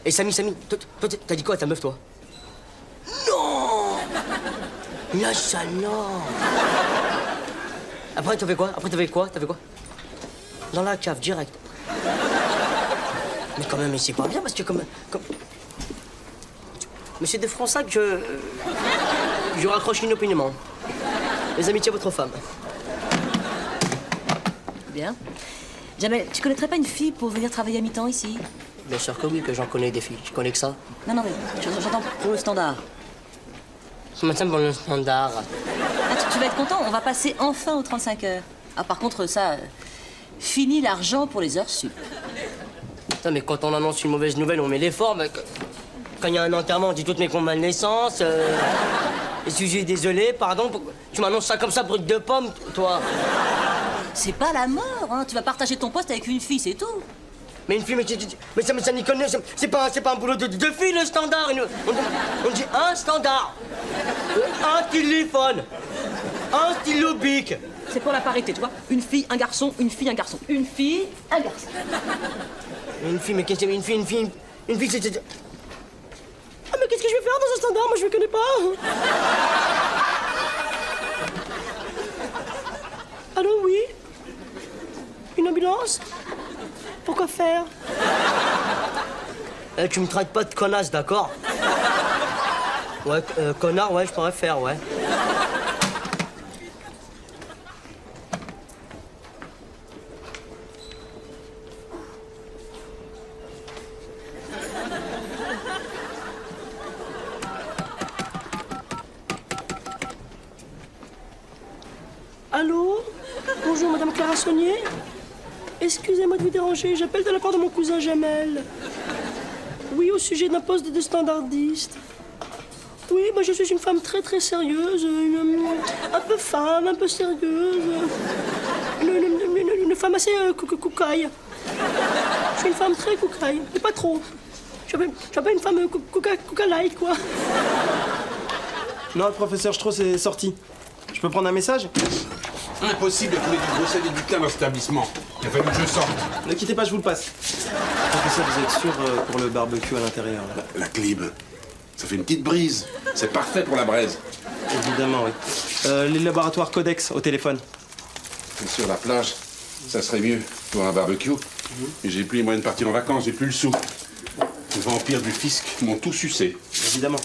Et Samy, toi, t'as dit quoi à ta meuf, toi? Non! La salope! Après, t'as fait quoi? T'as fait quoi? Dans la cave, direct. Mais quand même, c'est pas bien, parce que comme... Mais c'est de Fronsac que je raccroche inopinément. Les amitiés à votre femme. Bien. Jamel, tu connaîtrais pas une fille pour venir travailler à mi-temps ici? Bien sûr que oui, que j'en connais des filles. Je connais que ça. Non, mais j'entends pour le standard. Ce matin, pour le standard. Ah, tu vas être content, on va passer enfin aux 35 heures. Ah, par contre, ça, fini l'argent pour les heures sup. Putain, mais quand on annonce une mauvaise nouvelle, on met l'effort. Mais quand il y a un enterrement, on dit toutes mes convalescences. Excusez, désolé, pardon. Tu m'annonces ça comme ça, brut de pomme, toi. C'est pas la mort, hein. Tu vas partager ton poste avec une fille, c'est tout. Mais une fille, mais ça n'y connaît. C'est pas un boulot de fille, le standard. On dit un standard. Un téléphone. Un stylo bic. C'est pour la parité, tu vois. Une fille, un garçon, une fille, un garçon. Une fille, un garçon. Une fille, mais qu'est-ce que c'est? Une fille, c'est... Ah, mais qu'est-ce que je vais faire dans un standard? Moi, je ne connais pas. Allô, oui? Une ambulance? Pourquoi faire? Tu me traites pas de connasse, d'accord? Ouais, connard, ouais, je pourrais faire, ouais. Allô? Bonjour, Madame Clara Saunier. Excusez-moi de vous déranger, j'appelle de la part de mon cousin Jamel. Oui, au sujet d'un poste de standardiste. Oui, moi je suis une femme très très sérieuse, un peu femme, un peu sérieuse. Une femme assez coucaille. Je suis une femme très coucaille, mais pas trop. Je suis pas une femme couca-like, quoi. Non, le professeur Strauss est sorti. Je peux prendre un message? Impossible de trouver du gros sel et du thym dans cet établissement. Il a fallu que je sorte. Ne quittez pas, je vous le passe. Professeur, vous êtes sûr pour le barbecue à l'intérieur? La clim, ça fait une petite brise. C'est parfait pour la braise. Évidemment, oui. Les laboratoires Codex au téléphone. Sur la plage, ça serait mieux pour un barbecue. Mais j'ai plus les moyens de partir en vacances, j'ai plus le sou. Les vampires du fisc m'ont tout sucé. Évidemment.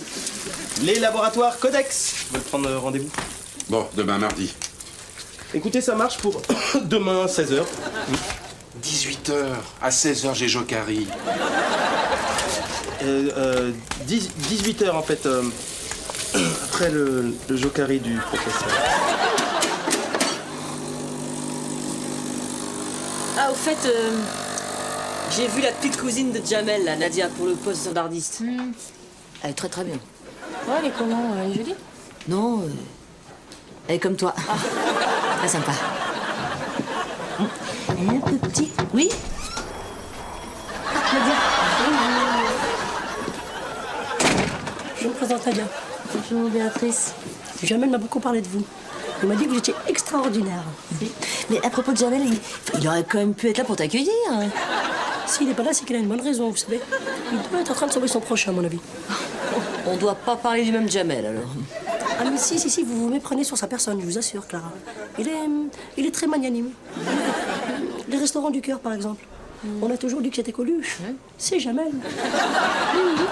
Les laboratoires Codex veulent prendre rendez-vous. Bon, demain mardi. Écoutez, ça marche pour demain 16h. 18h. À 16h, j'ai Jokari. 18h en fait. Après le Jokari du professeur. Ah, au fait, j'ai vu la petite cousine de Jamel, là, Nadia, pour le poste standardiste. Elle est très très bien. Ouais, elle est comment? Elle est jolie? Non, elle est comme toi. Très sympa. Elle est un peu petite. Oui? Nadia. Je me présente Nadia. Bonjour Béatrice. Jamel m'a beaucoup parlé de vous. Il m'a dit que vous étiez extraordinaire. Mais à propos de Jamel, il aurait quand même pu être là pour t'accueillir. S'il n'est pas là, c'est qu'il a une bonne raison, vous savez. Il doit être en train de sauver son prochain, à mon avis. On doit pas parler du même Jamel, alors. Ah mais si, vous vous méprenez sur sa personne, je vous assure, Clara. Il est très magnanime. Les restaurants du cœur, par exemple. On a toujours dit que c'était Coluche. C'est Jamel. Oui.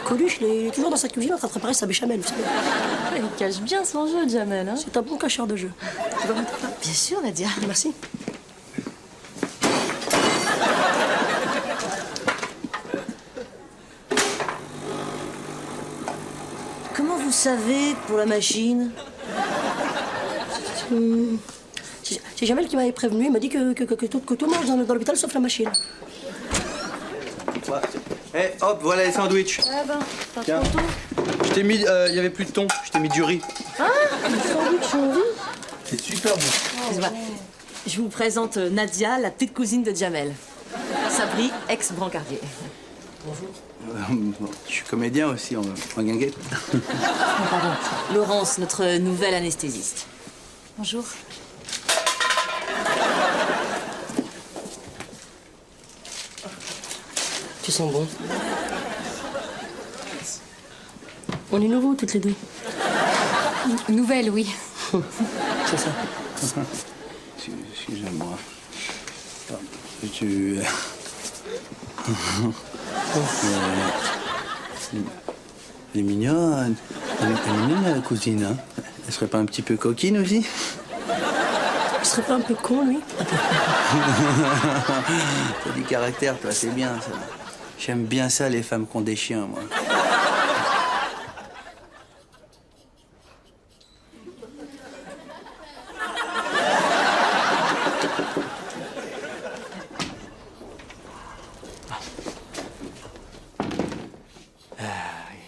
Coluche, il est toujours dans sa cuisine en train de préparer sa béchamel, vous savez. Il cache bien son jeu, Jamel. Hein? C'est un bon cacheur de jeu. Tu vas mettre là? Bien sûr, Nadia. Merci. Comment vous savez pour la machine? C'est Jamel qui m'avait prévenu, il m'a dit que tout mange dans l'hôpital sauf la machine. Eh, hop, voilà les sandwichs. Ah ben, t'as Tiens. trop tôt. Je t'ai mis, il y avait plus de thon, je t'ai mis du riz. Ah, le sandwich au riz? C'est super bon. Excusez-moi. Je vous présente Nadia, la petite cousine de Jamel. Sabri, ex-brancardier. Je suis comédien aussi en guinguette. Pardon. Laurence, notre nouvelle anesthésiste. Bonjour. Tu sens bon? On est nouveaux toutes les deux. Nouvelle, oui. C'est ça. Excusez-moi. Tu... Elle est mignonne. Elle est mignonne, la cousine. Hein. Elle serait pas un petit peu coquine aussi? Il serait pas un peu con, lui? T'as du caractère, toi, c'est bien, ça. J'aime bien ça, les femmes qui ont des chiens, moi.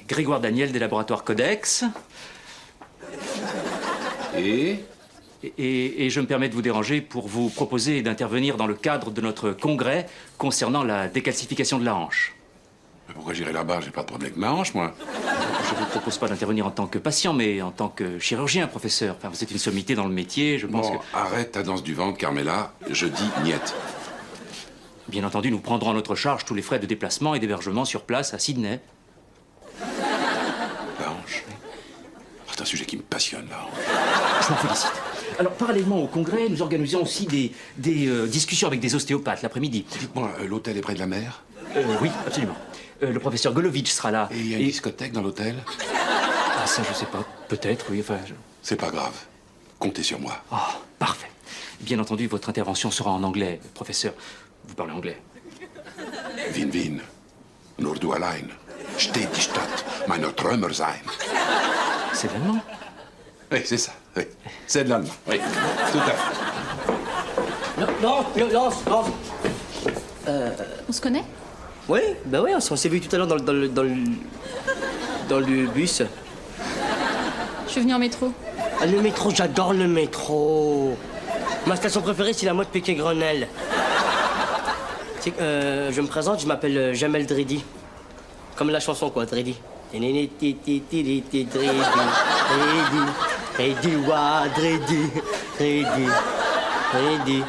Grégoire Daniel des laboratoires Codex. Et Et je me permets de vous déranger pour vous proposer d'intervenir dans le cadre de notre congrès concernant la décalcification de la hanche. mais pourquoi j'irai là-bas? J'ai pas de problème avec ma hanche, moi. Je ne vous propose pas d'intervenir en tant que patient, mais en tant que chirurgien, professeur. Enfin, vous êtes une sommité dans le métier, je pense Bon, que... arrête ta danse du ventre, Carmela. Je dis niette. Bien entendu, nous prendrons à notre charge tous les frais de déplacement et d'hébergement sur place à Sydney. La hanche. C'est un sujet qui me passionne, la hanche. Je m'en félicite. Alors, parallèlement au congrès, nous organisons aussi des discussions avec des ostéopathes l'après-midi. Dites-moi, l'hôtel est près de la mer? Oui, absolument. Le professeur Golovitch sera là. Et il y a une discothèque dans l'hôtel? Ah, ça, je sais pas. Peut-être, oui, enfin... C'est pas grave. Comptez sur moi. Ah, parfait. Bien entendu, votre intervention sera en anglais, professeur. Vous parlez anglais. Win, win. Nur du allein. Steht die Stadt meiner Träumer sein. C'est l'allemand. Oui, c'est ça. Oui. C'est de l'allemand. Oui, tout à fait. Lance. On se connaît? Oui, ben oui, on s'est vu tout à l'heure dans le bus. Je suis venue en métro. Ah, le métro, j'adore le métro. Ma station préférée, c'est la mode Pékin-Grenelle. Je me présente, je m'appelle Jamel Dridi. Comme la chanson, quoi, Dridi. Dridi.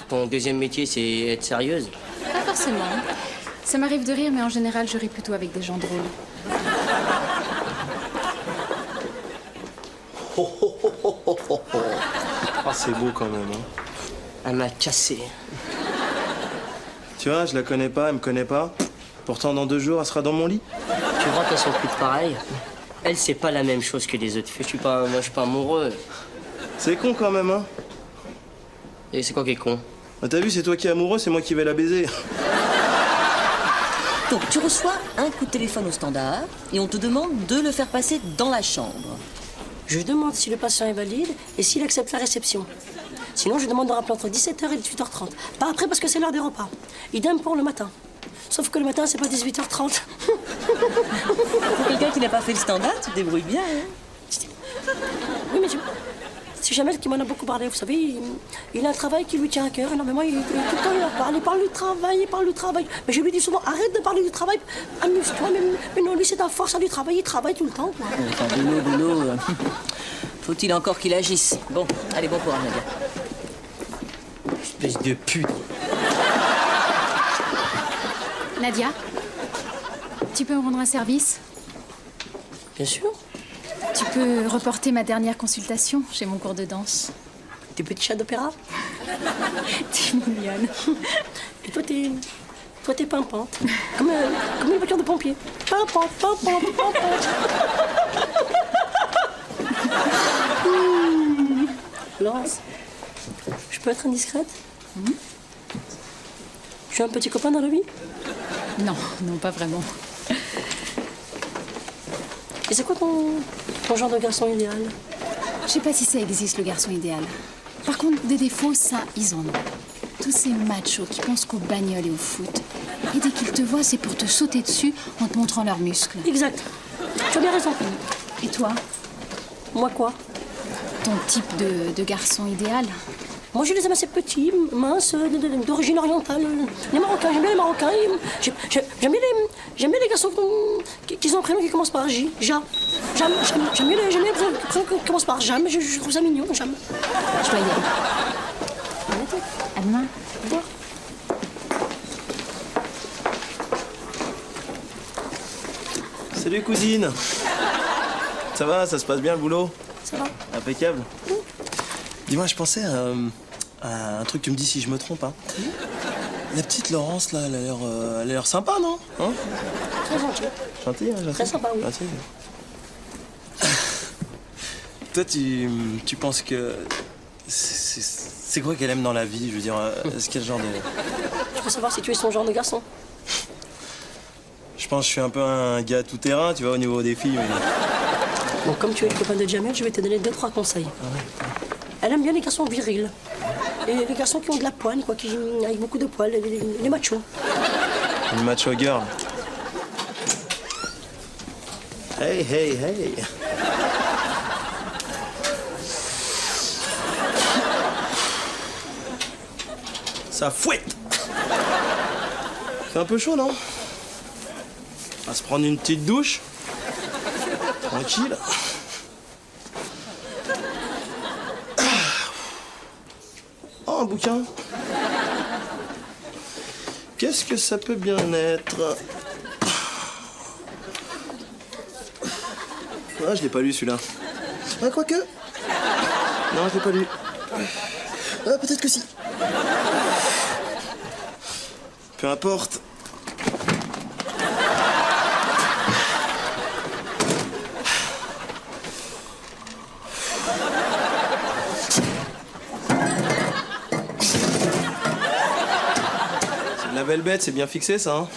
Ton deuxième métier, c'est être sérieuse. Pas forcément. Ça m'arrive de rire, mais en général, je ris plutôt avec des gens drôles. Ah, c'est beau quand même. Hein. Elle m'a cassé. Tu vois, je la connais pas, elle me connaît pas. Pourtant, dans 2 jours, elle sera dans mon lit. Tu vois qu'elles sont toutes pareilles. Elle, c'est pas la même chose que les autres filles. Moi, je suis pas amoureux. C'est con quand même, hein. Et c'est quoi qui est con? Bah, t'as vu, c'est toi qui es amoureux, c'est moi qui vais la baiser. Donc, tu reçois un coup de téléphone au standard et on te demande de le faire passer dans la chambre. Je demande si le patient est valide et s'il accepte la réception. Sinon, je demande de rappeler entre 17h et 18h30. Pas après parce que c'est l'heure des repas. Idem pour le matin. Sauf que le matin, c'est pas 18h30. Pour quelqu'un qui n'a pas fait le standard, tu te débrouilles bien, hein? Oui, mais c'est Jamel qui m'en a beaucoup parlé. Vous savez, il a un travail qui lui tient à cœur énormément. Tout le temps, il en parle il parle du travail. Mais je lui dis souvent, arrête de parler du travail, amuse-toi. Mais non, lui, c'est à force du travail, il travaille tout le temps, quoi. Enfin, boulot. Faut-il encore qu'il agisse? Bon, allez, bon courage, Nadia. Espèce de pute. Nadia, tu peux me rendre un service? Bien sûr. Tu peux reporter ma dernière consultation chez mon cours de danse. Des petits chats d'opéra. T'es mignonne. Et toi, t'es pimpante. Comme une voiture de pompier. Pimpante. Laurence, je peux être indiscrète? Je suis un petit copain dans la vie? Non, pas vraiment. Et c'est quoi ton genre de garçon idéal? Je sais pas si ça existe, le garçon idéal. Par contre, des défauts, ça, ils en ont. Tous ces machos qui pensent qu'aux bagnoles et au foot. Et dès qu'ils te voient, c'est pour te sauter dessus en te montrant leurs muscles. Exact. Tu as bien raison. Et toi, Moi quoi? ton type de garçon idéal? Moi, je les aime assez petits, minces, d'origine orientale. Les Marocains, j'aime bien les Marocains. J'aime bien les garçons qui ont un prénom qui commence par J. J'aime bien les prénoms qui commencent par Jam. Je trouve ça mignon, Jam. Je dois y aller. À demain. Au revoir. Salut cousine. Ça va, ça se passe bien le boulot? Ça va? Impeccable. Dis-moi, je pensais à un truc, tu me dis si je me trompe. Hein. La petite Laurence, là, elle a l'air sympa, non? Hein? Très gentil. Gentille, hein, gentille. Très sympa, oui. Gentille. Toi, tu penses que... C'est quoi qu'elle aime dans la vie? Je veux dire, est-ce quel genre de... Je veux savoir si tu es son genre de garçon. Je pense que je suis un peu un gars tout-terrain, tu vois, au niveau des filles. Mais... Bon, comme tu es le copain de Jamel, je vais te donner 2-3 conseils. Elle aime bien les garçons virils. Et les garçons qui ont de la poigne, quoi, avec beaucoup de poils, les machos. Une macho girl. Hey, hey, hey. Ça fouette. C'est un peu chaud, non? On va se prendre une petite douche. Tranquille. Oh, un bouquin. Qu'est-ce que ça peut bien être? Ah, je l'ai pas lu celui-là. Ah, quoique. Non, je l'ai pas lu. Ah, peut-être que si. Peu importe. C'est de la belle bête, c'est bien fixé ça. Hein.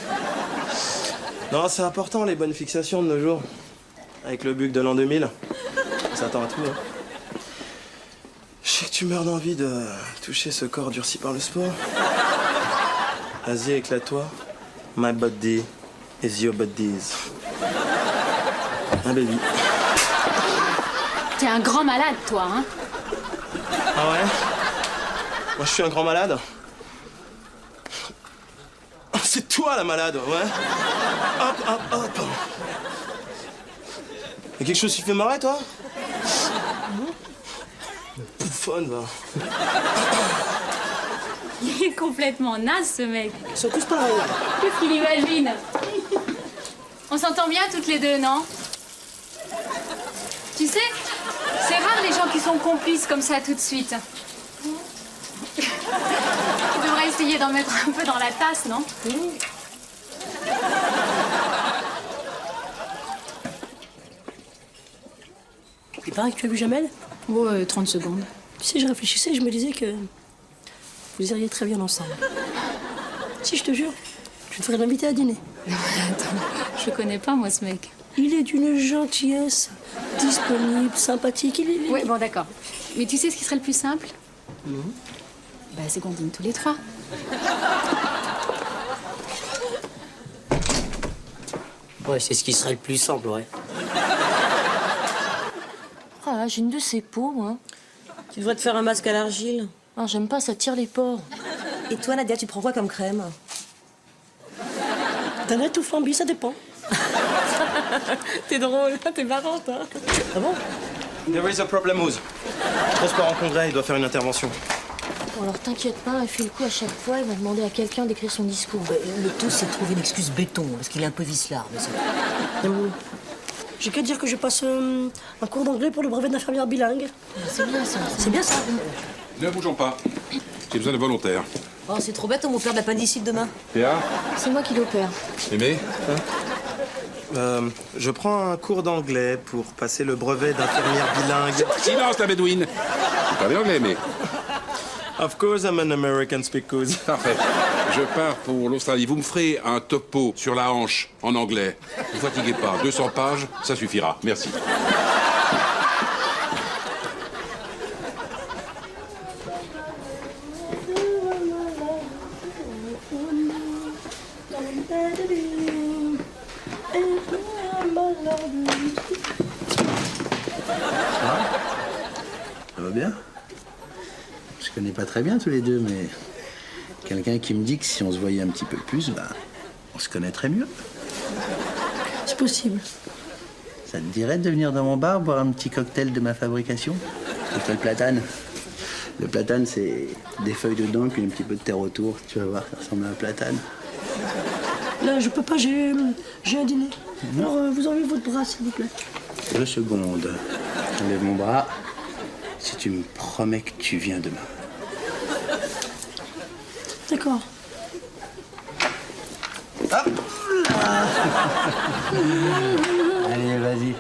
Non, c'est important les bonnes fixations de nos jours. Avec le bug de l'an 2000. Ça attend à tout. Hein. Je sais que tu meurs d'envie de toucher ce corps durci par le sport. Vas-y, éclate-toi. My body is your body's. Un baby. T'es un grand malade, toi, hein? Ah ouais? Moi, je suis un grand malade. Ah, c'est toi la malade, ouais? Hop, hop, hop. Y'a quelque chose qui te fait marrer, toi? Bouffonne, va. Il est complètement naze, ce mec. Ils sont tous pareils. Qu'est-ce qu'il imagine? On s'entend bien toutes les deux, non? Tu sais, c'est rare les gens qui sont complices comme ça tout de suite. Tu devrais essayer d'en mettre un peu dans la tasse, non? Il paraît que tu as vu Jamel? Ouais, 30 secondes. Tu sais, je réfléchissais et je me disais que vous iriez très bien ensemble. Si, je te jure, je devrais l'inviter à dîner. Attends, je connais pas, moi, ce mec. Il est d'une gentillesse, disponible, sympathique. Il est... Ouais, bon, d'accord. Mais tu sais ce qui serait le plus simple? Bah, c'est qu'on dîne tous les trois. Ouais, c'est ce qui serait le plus simple, ouais. Ah, j'ai une de ces peaux, moi. Tu devrais te faire un masque à l'argile. Ah, j'aime pas, ça tire les pores. Et toi, Nadia, tu prends quoi comme crème? Danette ou flambi, ça dépend. T'es drôle, t'es marrante, hein. Ah bon? There is a problem, Ouz. Transport en congrès, il doit faire une intervention. Bon, alors t'inquiète pas, il fait le coup à chaque fois, il va demander à quelqu'un d'écrire son discours. Le tout, c'est de trouver une excuse béton, parce qu'il est un peu vicelard, mais c'est... J'ai qu'à dire que je passe un cours d'anglais pour le brevet d'infirmière bilingue. C'est bien ça. C'est bien ça. Ne bougeons pas. J'ai besoin de volontaires. Oh, c'est trop bête, on va faire de l'appendicite demain. Théa? C'est moi qui l'opère. Aimé? Je prends un cours d'anglais pour passer le brevet d'infirmière bilingue. Silence, la bédouine! Vous parlez anglais, mais... Of course, I'm an American speaker. Parfait. Je pars pour l'Australie. Vous me ferez un topo sur la hanche en anglais. Ne vous fatiguez pas. 200 pages, ça suffira. Merci. Ça va bien? Je connais pas très bien tous les deux, mais quelqu'un qui me dit que si on se voyait un petit peu plus, bah, on se connaîtrait mieux. C'est possible. Ça te dirait de venir dans mon bar boire un petit cocktail de ma fabrication? C'est le platane. Le platane, c'est des feuilles dedans, puis un petit peu de terre autour. Tu vas voir, ça ressemble à un platane. Là, je peux pas, j'ai un dîner. Alors, vous enlevez votre bras, s'il vous plaît. 2 secondes. J'enlève mon bras. Si tu me promets que tu viens demain. D'accord. Hop là. Allez, vas-y.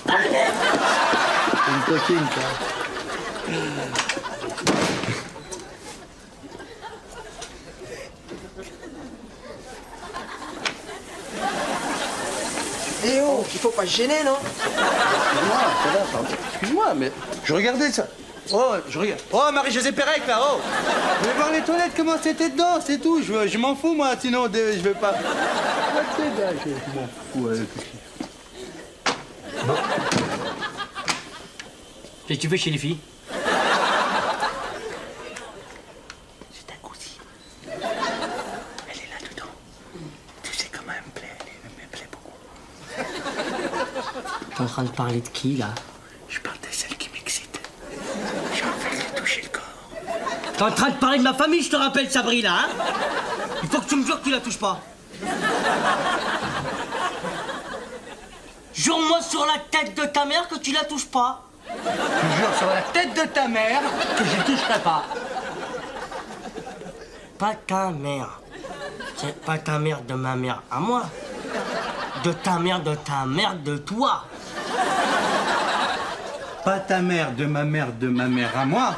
C'est une coquine, toi. Eh oh, il faut pas se gêner, non? Excuse-moi, ça va, pardon. Excuse-moi, mais je regardais ça. Oh, je regarde. Oh, Marie-Josée Pérec, là, oh. Je vais voir les toilettes, comment c'était dedans, c'est tout. Je m'en fous, moi, sinon, je vais pas... Je m'en fous, Qu'est-ce que tu fais chez les filles? C'est ta cousine. Elle est là-dedans. Tu sais comment elle me plaît, elle me plaît beaucoup. T'es en train de parler de qui, là? Je parle de celle qui m'excite. J'ai envie de toucher le corps. T'es en train de parler de ma famille, je te rappelle, Sabrina, hein? Il faut que tu me jures que tu la touches pas. Jure-moi sur la tête de ta mère que tu la touches pas. Je jure sur la tête de ta mère Que je toucherai pas. Pas ta mère. C'est pas ta mère de ma mère à moi. De ta mère de toi. Pas ta mère de ma mère à moi.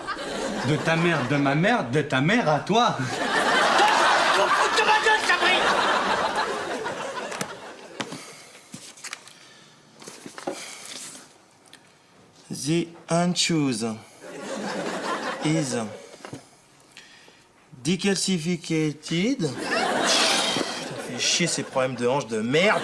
De ta mère de ma mère de ta mère à toi. De ma gueule, Sabrina! The unchoose is decalcificated. Putain, fait chier ces problèmes de hanche de merde.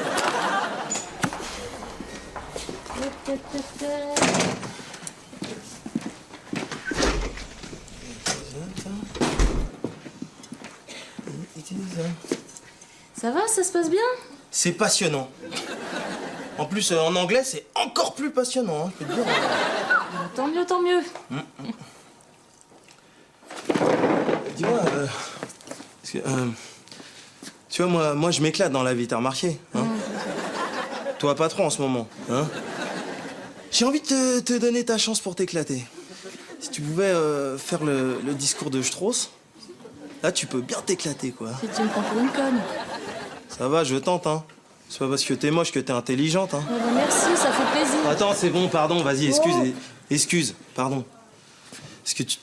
Ça va, ça se passe bien? C'est passionnant. En plus, en anglais, c'est encore plus passionnant, hein, je peux te dire. Tant mieux, tant mieux. Dis-moi, parce que, tu vois, moi je m'éclate dans la vie, t'as remarqué, hein? Toi, pas trop en ce moment, hein? J'ai envie de te donner ta chance pour t'éclater. Si tu pouvais faire le discours de Strauss, là, tu peux bien t'éclater, quoi. Si tu me prends pour une conne. Ça va, je tente, hein. C'est pas parce que t'es moche que t'es intelligente, hein. Ouais, bah merci, ça fait plaisir. Attends, c'est bon, pardon, vas-y, excuse, pardon. Est-ce que tu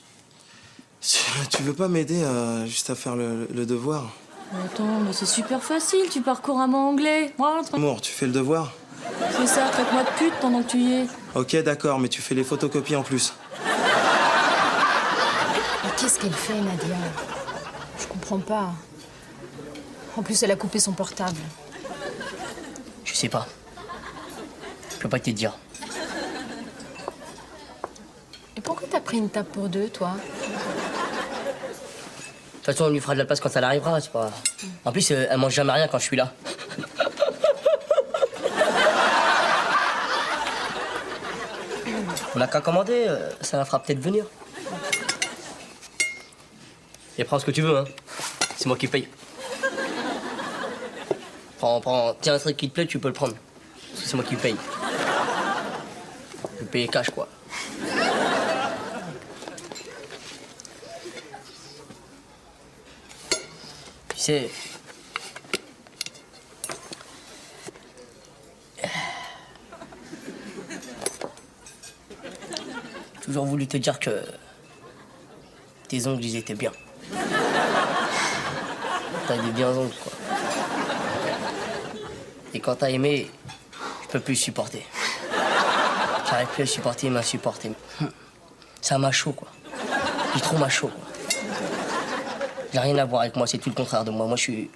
veux pas m'aider juste à faire le devoir? Attends, mais c'est super facile, tu parles couramment anglais. Moi, le truc, Amour, tu fais le devoir? c'est ça, traite-moi de pute pendant que tu y es. Ok, d'accord, mais tu fais les photocopies en plus. Mais qu'est-ce qu'elle fait, Nadia? Je comprends pas. En plus, elle a coupé son portable. Je sais pas. Je peux pas te dire. Et pourquoi t'as pris une tape pour deux, toi? De toute façon, on lui fera de la place quand elle arrivera, c'est pas... En plus, elle mange jamais rien quand je suis là. On a qu'à commander, ça la fera peut-être venir. Et prends ce que tu veux, hein. C'est moi qui paye. Prends. Tiens, un truc qui te plaît, tu peux le prendre. Parce que c'est moi qui paye. Je vais payer cash, quoi. Tu sais... J'ai toujours voulu te dire que... tes ongles, ils étaient bien. T'as des bien ongles, quoi. Et quand t'as aimé, je peux plus supporter. J'arrive plus à supporter, il m'a supporté. C'est un macho, quoi. Il est trop macho, quoi. Il n'a rien à voir avec moi, c'est tout le contraire de moi. Moi, je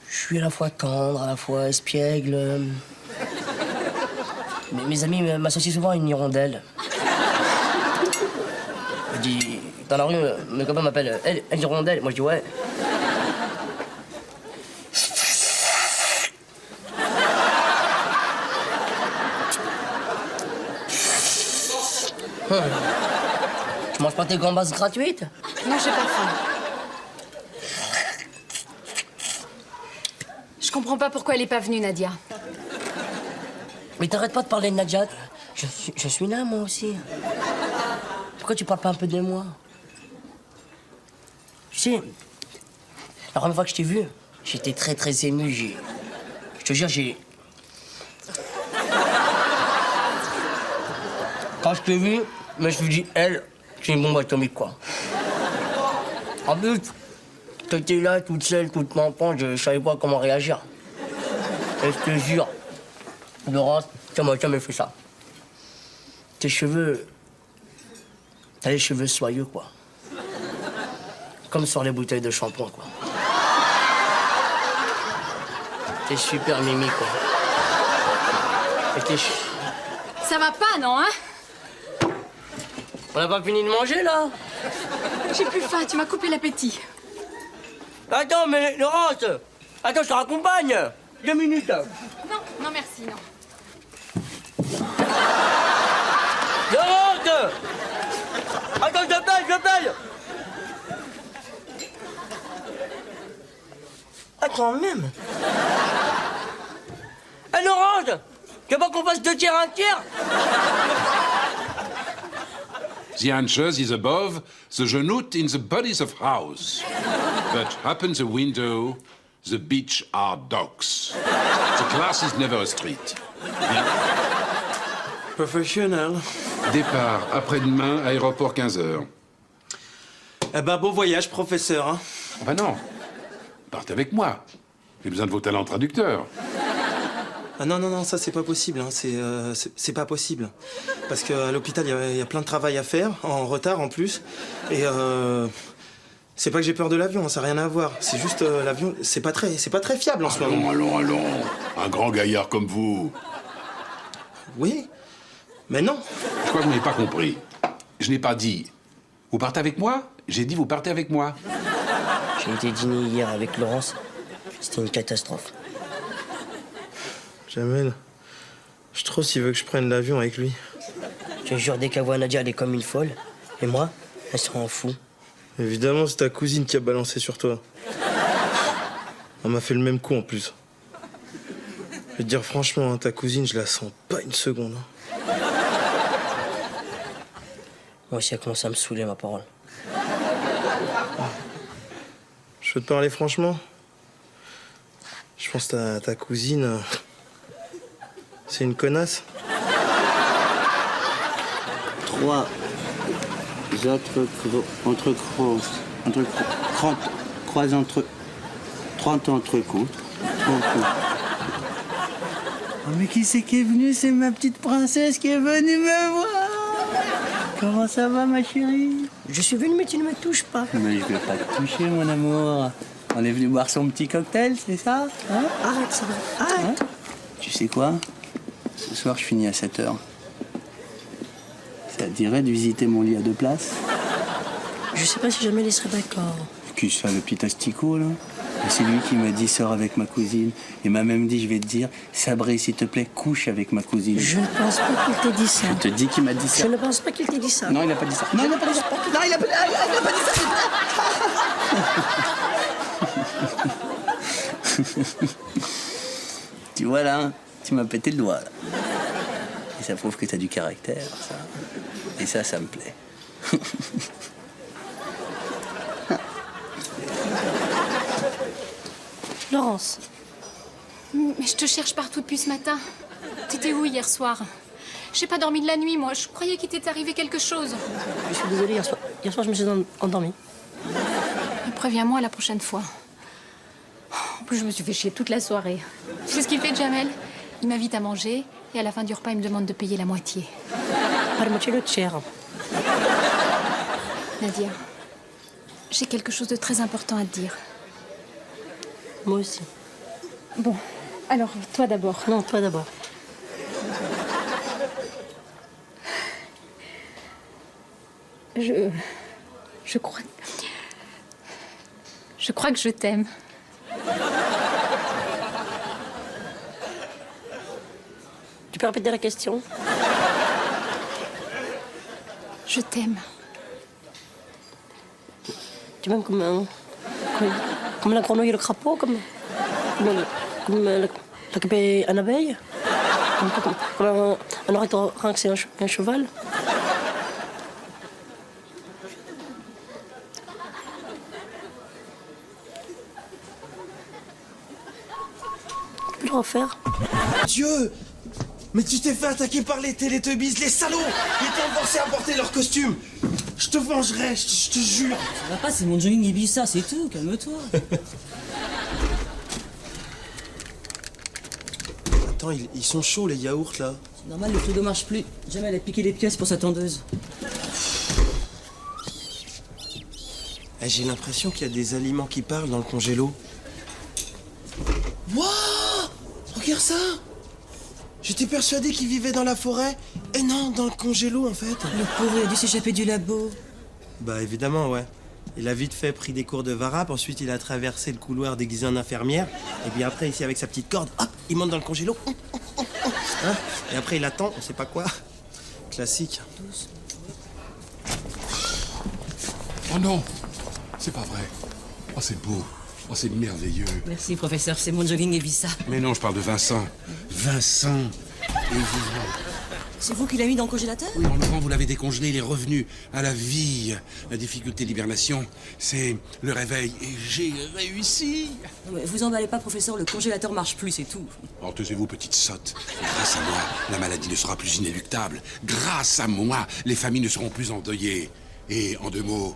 suis à la fois tendre, à la fois espiègle. Mais mes amis m'associent souvent à une hirondelle. Je dis... Dans la rue, mes copains m'appellent elle hirondelle. Moi, je dis ouais. Tu manges pas tes gambas gratuites? Non, j'ai pas faim. comprends pas pourquoi elle est pas venue, Nadia. Mais t'arrêtes pas de parler de Nadia. Je suis là, moi aussi. Pourquoi tu parles pas un peu de moi? Tu sais, la première fois que je t'ai vu, j'étais très très ému. Je te jure, Quand je t'ai vu, je me suis dit, elle, c'est une bombe atomique, quoi. En plus, t'étais là, toute seule, toute mampante, je savais pas comment réagir. Et je te jure, Laurence, tu m'as jamais fait ça. Tes cheveux... T'as les cheveux soyeux, quoi. Comme sur les bouteilles de shampoing, quoi. T'es super mimi, quoi. Et Ça va pas, non, hein? On n'a pas fini de manger, là? J'ai plus faim, tu m'as coupé l'appétit. Attends, mais Laurence! Attends, je te raccompagne! 2 minutes. Non, non merci, non. Laurence! Attends, je paye! Ah, quand même! Hé, Laurence! Tu veux pas qu'on fasse 2 tiers, 1 tiers? The anchors is above, the genout in the bodies of house. But happen the window, the beach are docks. The class is never a street. Bien. Professionnel. Départ après-demain, aéroport 15h. Eh ben, bon voyage, professeur. Hein. Ah ben non, partez avec moi. J'ai besoin de vos talents traducteurs. Ah non, ça c'est pas possible. Hein. C'est pas possible. Parce qu'à l'hôpital, il y a plein de travail à faire, en retard en plus. Et c'est pas que j'ai peur de l'avion, ça n'a rien à voir. C'est juste l'avion, c'est pas très fiable en ce moment. Allons. Un grand gaillard comme vous. Oui, mais non. Je crois que vous n'avez pas compris. Je n'ai pas dit vous partez avec moi, j'ai dit vous partez avec moi. J'ai été dîner hier avec Laurence. C'était une catastrophe. Jamel, je trop s'il veut que je prenne l'avion avec lui. Je te jure, dès qu'elle voit Nadia, elle est comme une folle. Et moi, elle se rend fou. Évidemment, c'est ta cousine qui a balancé sur toi. Elle m'a fait le même coup en plus. Je vais te dire franchement, hein, ta cousine, je la sens pas une seconde. Hein. Moi aussi, elle commence à me saouler, ma parole. Je peux te parler franchement? Je pense que ta cousine, c'est une connasse. 3 autres trente entrecôtes. Oh, mais qui c'est qui est venu? C'est ma petite princesse qui est venue me voir. Comment ça va, ma chérie? Je suis venue, mais tu ne me touches pas. Mais je vais pas te toucher, mon amour. On est venu boire son petit cocktail, c'est ça, hein? Arrête, ça va. Arrête. Hein? Tu sais quoi? Ce soir, je finis à 7h. Ça te dirait de visiter mon lit à 2 places? Je sais pas si jamais il serait d'accord. Qui ça, le petit asticot, là? C'est lui qui m'a dit, sors avec ma cousine. Il m'a même dit, je vais te dire, Sabré, s'il te plaît, couche avec ma cousine. Je ne pense pas qu'il t'ait dit ça. Je te dis qu'il m'a dit ça. Je ne pense pas qu'il t'ait dit ça. Non, il n'a pas dit ça. Non, il n'a pas dit ça. Non, il n'a pas dit ça. Tu vois, là, tu m'as pété le doigt, là. Et ça prouve que t'as du caractère, ça. Et ça me plaît. Laurence. Mais je te cherche partout depuis ce matin. T'étais où hier soir? J'ai pas dormi de la nuit, moi. Je croyais qu'il t'était arrivé quelque chose. Je suis désolée, hier soir, je me suis endormie. Préviens-moi la prochaine fois. En plus, je me suis fait chier toute la soirée. Tu sais ce qu'il fait, Jamel? Il m'invite à manger et à la fin du repas, il me demande de payer la moitié. Pas la moitié, le tiers. Nadia, j'ai quelque chose de très important à te dire. Moi aussi. Bon, alors, toi d'abord. Non, toi d'abord. Je crois... Je crois que je t'aime. Tu peux répéter la question? Je t'aime. Tu m'aimes comme la grenouille et le crapaud, comme Comme un abeille. Comme un ornithorynque, c'est un cheval. Tu peux le refaire? Dieu! Mais tu t'es fait attaquer par les Télétubbies, les salauds! Ils t'ont forcé à porter leur costume! Je te vengerai, je te jure! Ça va pas, c'est mon jogging Ibiza, c'est tout, calme-toi. Attends, ils sont chauds les yaourts là. C'est normal, le frigo marche plus. Jamais elle a piqué les pièces pour sa tondeuse. Eh, j'ai l'impression qu'il y a des aliments qui parlent dans le congélo. Wouah! Regarde ça! J'étais persuadé qu'il vivait dans la forêt. Et non, dans le congélo en fait. Le pauvre, il a dû s'échapper du labo. Bah évidemment, ouais. Il a vite fait pris des cours de varap, ensuite il a traversé le couloir déguisé en infirmière, et puis après ici avec sa petite corde, hop, il monte dans le congélo. Hein, et après il attend, on sait pas quoi. Classique. Oh non, c'est pas vrai. Oh, c'est beau. Oh, c'est merveilleux. Merci, professeur, c'est mon jogging Ibiza. Mais non, je parle de Vincent. Vincent. Et vivant. C'est vous qui l'avez mis dans le congélateur? Oui, en Laurent, vous l'avez décongelé, il est revenu à la vie. La difficulté d'hibernation, c'est le réveil. Et j'ai réussi. Non, mais vous emballez pas, professeur, le congélateur marche plus, c'est tout. Oh, taisez-vous, petite sotte. Grâce à moi, la maladie ne sera plus inéluctable. Grâce à moi, les familles ne seront plus endeuillées. Et, en 2 mots,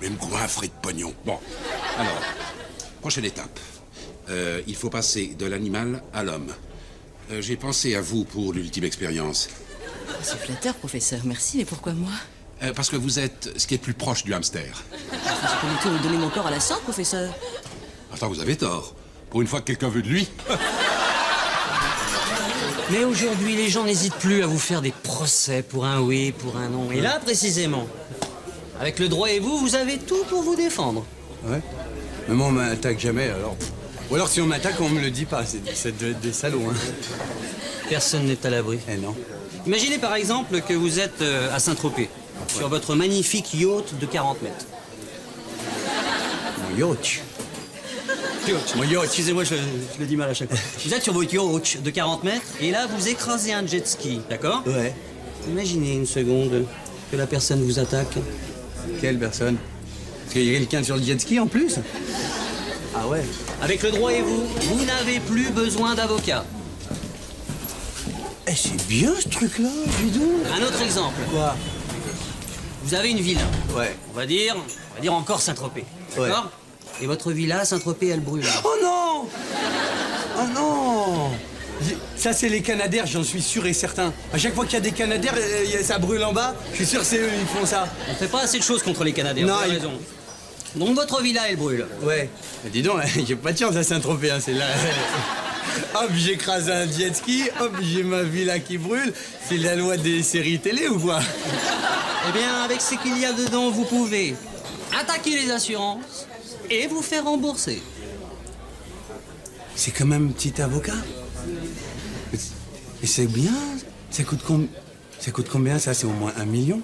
même goinfré de pognon. Bon, alors, prochaine étape. Il faut passer de l'animal à l'homme. J'ai pensé à vous pour l'ultime expérience. C'est flatteur, professeur, merci, mais pourquoi moi? Parce que vous êtes ce qui est plus proche du hamster. Je peux du tout donner mon corps à la sorte, professeur. Attends, vous avez tort. Pour une fois que quelqu'un veut de lui. Mais aujourd'hui, les gens n'hésitent plus à vous faire des procès pour un oui, pour un non. Et là, précisément, avec le droit et vous avez tout pour vous défendre. Ouais. Mais moi, on m'attaque jamais, alors. Ou alors, si on m'attaque, on me le dit pas. C'est des salauds, hein. Personne n'est à l'abri. Eh non. Imaginez par exemple que vous êtes à Saint-Tropez, sur votre magnifique yacht de 40 mètres. Mon yacht. Mon yacht, excusez-moi, je le dis mal à chaque fois. Vous êtes sur votre yacht de 40 mètres, et là, vous écrasez un jet ski, d'accord? Ouais. Imaginez une seconde que la personne vous attaque. Quelle personne? Parce qu'il y a quelqu'un sur le jet ski en plus? Ah ouais. Avec le droit et vous n'avez plus besoin d'avocat. Eh, c'est bien ce truc-là, dis donc. Un autre exemple. Quoi? Vous avez une villa. Ouais. On va dire encore Saint-Tropez. D'accord? Ouais. Et votre villa, Saint-Tropez, elle brûle. Oh non! Oh non! Ça, c'est les Canadaires, j'en suis sûr et certain. À chaque fois qu'il y a des Canadaires, ça brûle en bas. Je suis sûr que c'est eux, ils font ça. On fait pas assez de choses contre les Canadiens, vous avez raison. Donc votre villa, elle brûle. Ouais. Mais dis donc, j'ai pas de chance à Saint-Tropez, hein, c'est là. Hop, j'écrase un jet ski, hop, j'ai ma villa qui brûle. C'est la loi des séries télé ou quoi? Eh bien, avec ce qu'il y a dedans, vous pouvez attaquer les assurances et vous faire rembourser. C'est quand même un petit avocat. Et c'est bien. Ça coûte combien, ça? C'est au moins 1 million?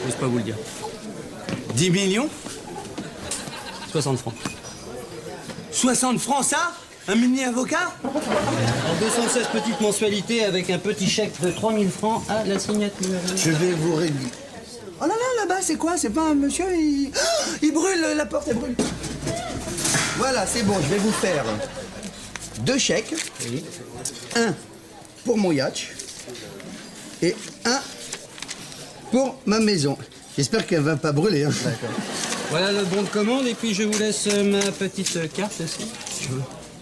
Je n'ose pas vous le dire. 10 millions? 60 francs. 60 francs, ça? Un mini-avocat? En 216 petites mensualités avec un petit chèque de 3000 francs à la signature. Je vais vous régler. Oh là là, là-bas, c'est quoi? C'est pas un monsieur, il brûle, la porte, elle brûle. Voilà, c'est bon, je vais vous faire 2 chèques. Oui. Un pour mon yacht et un pour ma maison. J'espère qu'elle va pas brûler. Hein. D'accord. Voilà le bon de commande et puis je vous laisse ma petite carte aussi.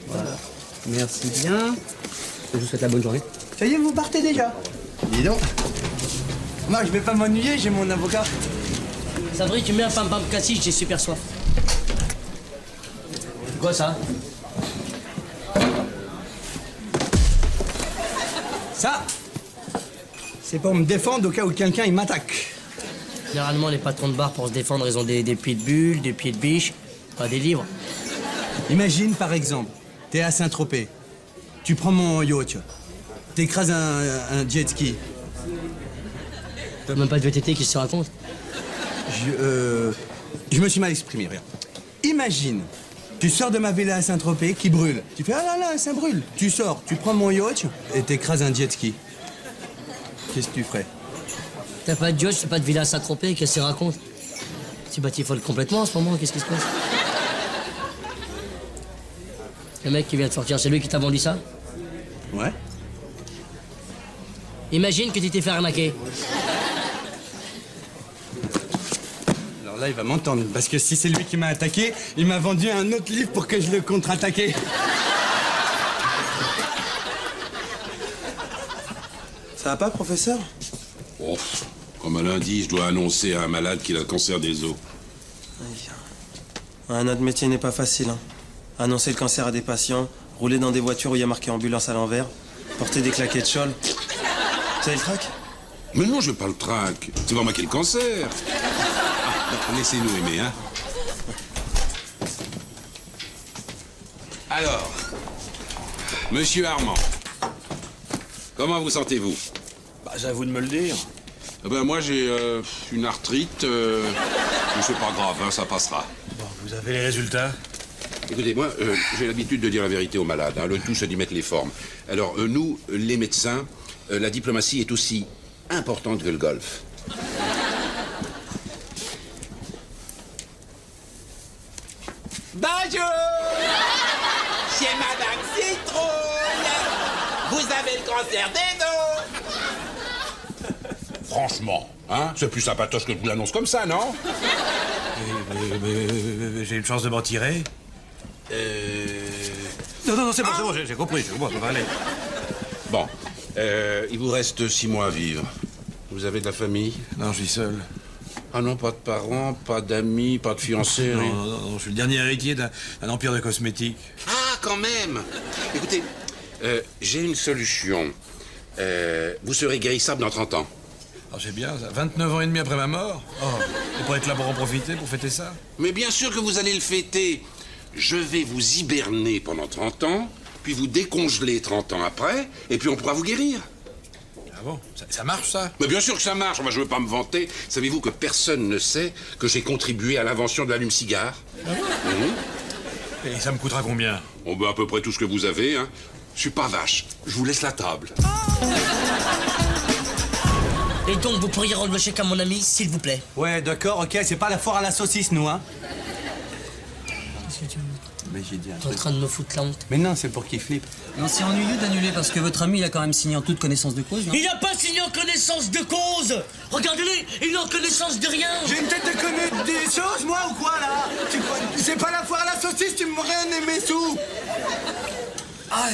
Voilà. Merci bien. Je vous souhaite la bonne journée. Ça y est, vous partez déjà? Dis donc. Moi, je vais pas m'ennuyer, j'ai mon avocat. Sabri, tu mets un pam-pam cassis, j'ai super soif. C'est quoi ça? Ça, c'est pour me défendre au cas où quelqu'un il m'attaque. Généralement, les patrons de bar, pour se défendre, ils ont des pieds de bulle, des pieds de biche, pas des livres. Imagine, par exemple, t'es à Saint-Tropez. Tu prends mon yacht. T'écrases un jet ski. T'as même pas de VTT qui se raconte. Je me suis mal exprimé, regarde. Imagine Tu sors de ma villa à Saint-Tropez qui brûle. Tu fais, ah là là, ça brûle. Tu sors, tu prends mon yacht et t'écrases un jet ski. Qu'est-ce que tu ferais? T'as pas de yacht, t'as pas de villa à Saint-Tropez, qu'est-ce que tu racontes? Tu batiffoles complètement en ce moment, qu'est-ce qui se passe? Le mec qui vient de sortir, c'est lui qui t'a vendu ça? Ouais. Imagine que tu t'es fait arnaquer. Alors là, il va m'entendre, parce que si c'est lui qui m'a attaqué, il m'a vendu un autre livre pour que je le contre-attaque. Ça va pas, professeur? Oh, comme un lundi, je dois annoncer à un malade qu'il a le cancer des os. Ouais, notre métier n'est pas facile. Hein. Annoncer le cancer à des patients, rouler dans des voitures où il y a marqué ambulance à l'envers, porter des claquettes chol. Vous avez le trac? Mais non, je veux pas le trac. C'est pas moi qui ai le cancer. Ah, laissez-nous aimer, hein. Alors, Monsieur Armand, comment vous sentez-vous? Bah, c'est à vous de me le dire. Eh ben, moi, j'ai une arthrite. Mais c'est pas grave, hein, ça passera. Bon, vous avez les résultats? Écoutez, moi, j'ai l'habitude de dire la vérité aux malades. Hein. Le tout, c'est d'y mettre les formes. Alors, nous, les médecins, la diplomatie est aussi importante que le golf. Bonjour! C'est Madame Citrouille! Vous avez le cancer des os! Franchement, hein, c'est plus sympatoche que je vous l'annonce comme ça, non? J'ai une chance de m'en tirer. Non, c'est bon, j'ai compris, ça va aller. Bon, il vous reste 6 mois à vivre. Vous avez de la famille? Non, je vis seul. Ah non, pas de parents, pas d'amis, pas de fiancés, rien. Non, je suis le dernier héritier d'un empire de cosmétiques. Ah, quand même! Écoutez, j'ai une solution. Vous serez guérissable dans 30 ans. Ah, c'est bien, ça. 29 ans et demi après ma mort. Oh, et pour être là pour en profiter, pour fêter ça? Mais bien sûr que vous allez le fêter. Je vais vous hiberner pendant 30 ans, puis vous décongeler 30 ans après, et puis on pourra vous guérir. Ah bon? Ça marche, ça? Mais bien sûr que ça marche. Moi, je veux pas me vanter. Savez-vous que personne ne sait que j'ai contribué à l'invention de l'allume-cigare? Ah bon? Et ça me coûtera combien? On veut à peu près tout ce que vous avez, hein. Je suis pas vache. Je vous laisse la table. Et donc, vous pourriez rendre le chèque à mon ami, s'il vous plaît? Ouais, d'accord, ok, c'est pas la foire à la saucisse, nous, hein. Qu'est-ce que tu veux? Mais j'ai dit un T'es en truc. train de me foutre la honte. Mais non, c'est pour qu'il flippe. Non, c'est ennuyeux d'annuler parce que votre ami, il a quand même signé en toute connaissance de cause, non? Il n'a pas signé en connaissance de cause! Regardez-les, il n'a en connaissance de rien! J'ai une tête de connaître des choses, moi, ou quoi, là? C'est pas la foire à la saucisse, tu me rends mes sous! Ah,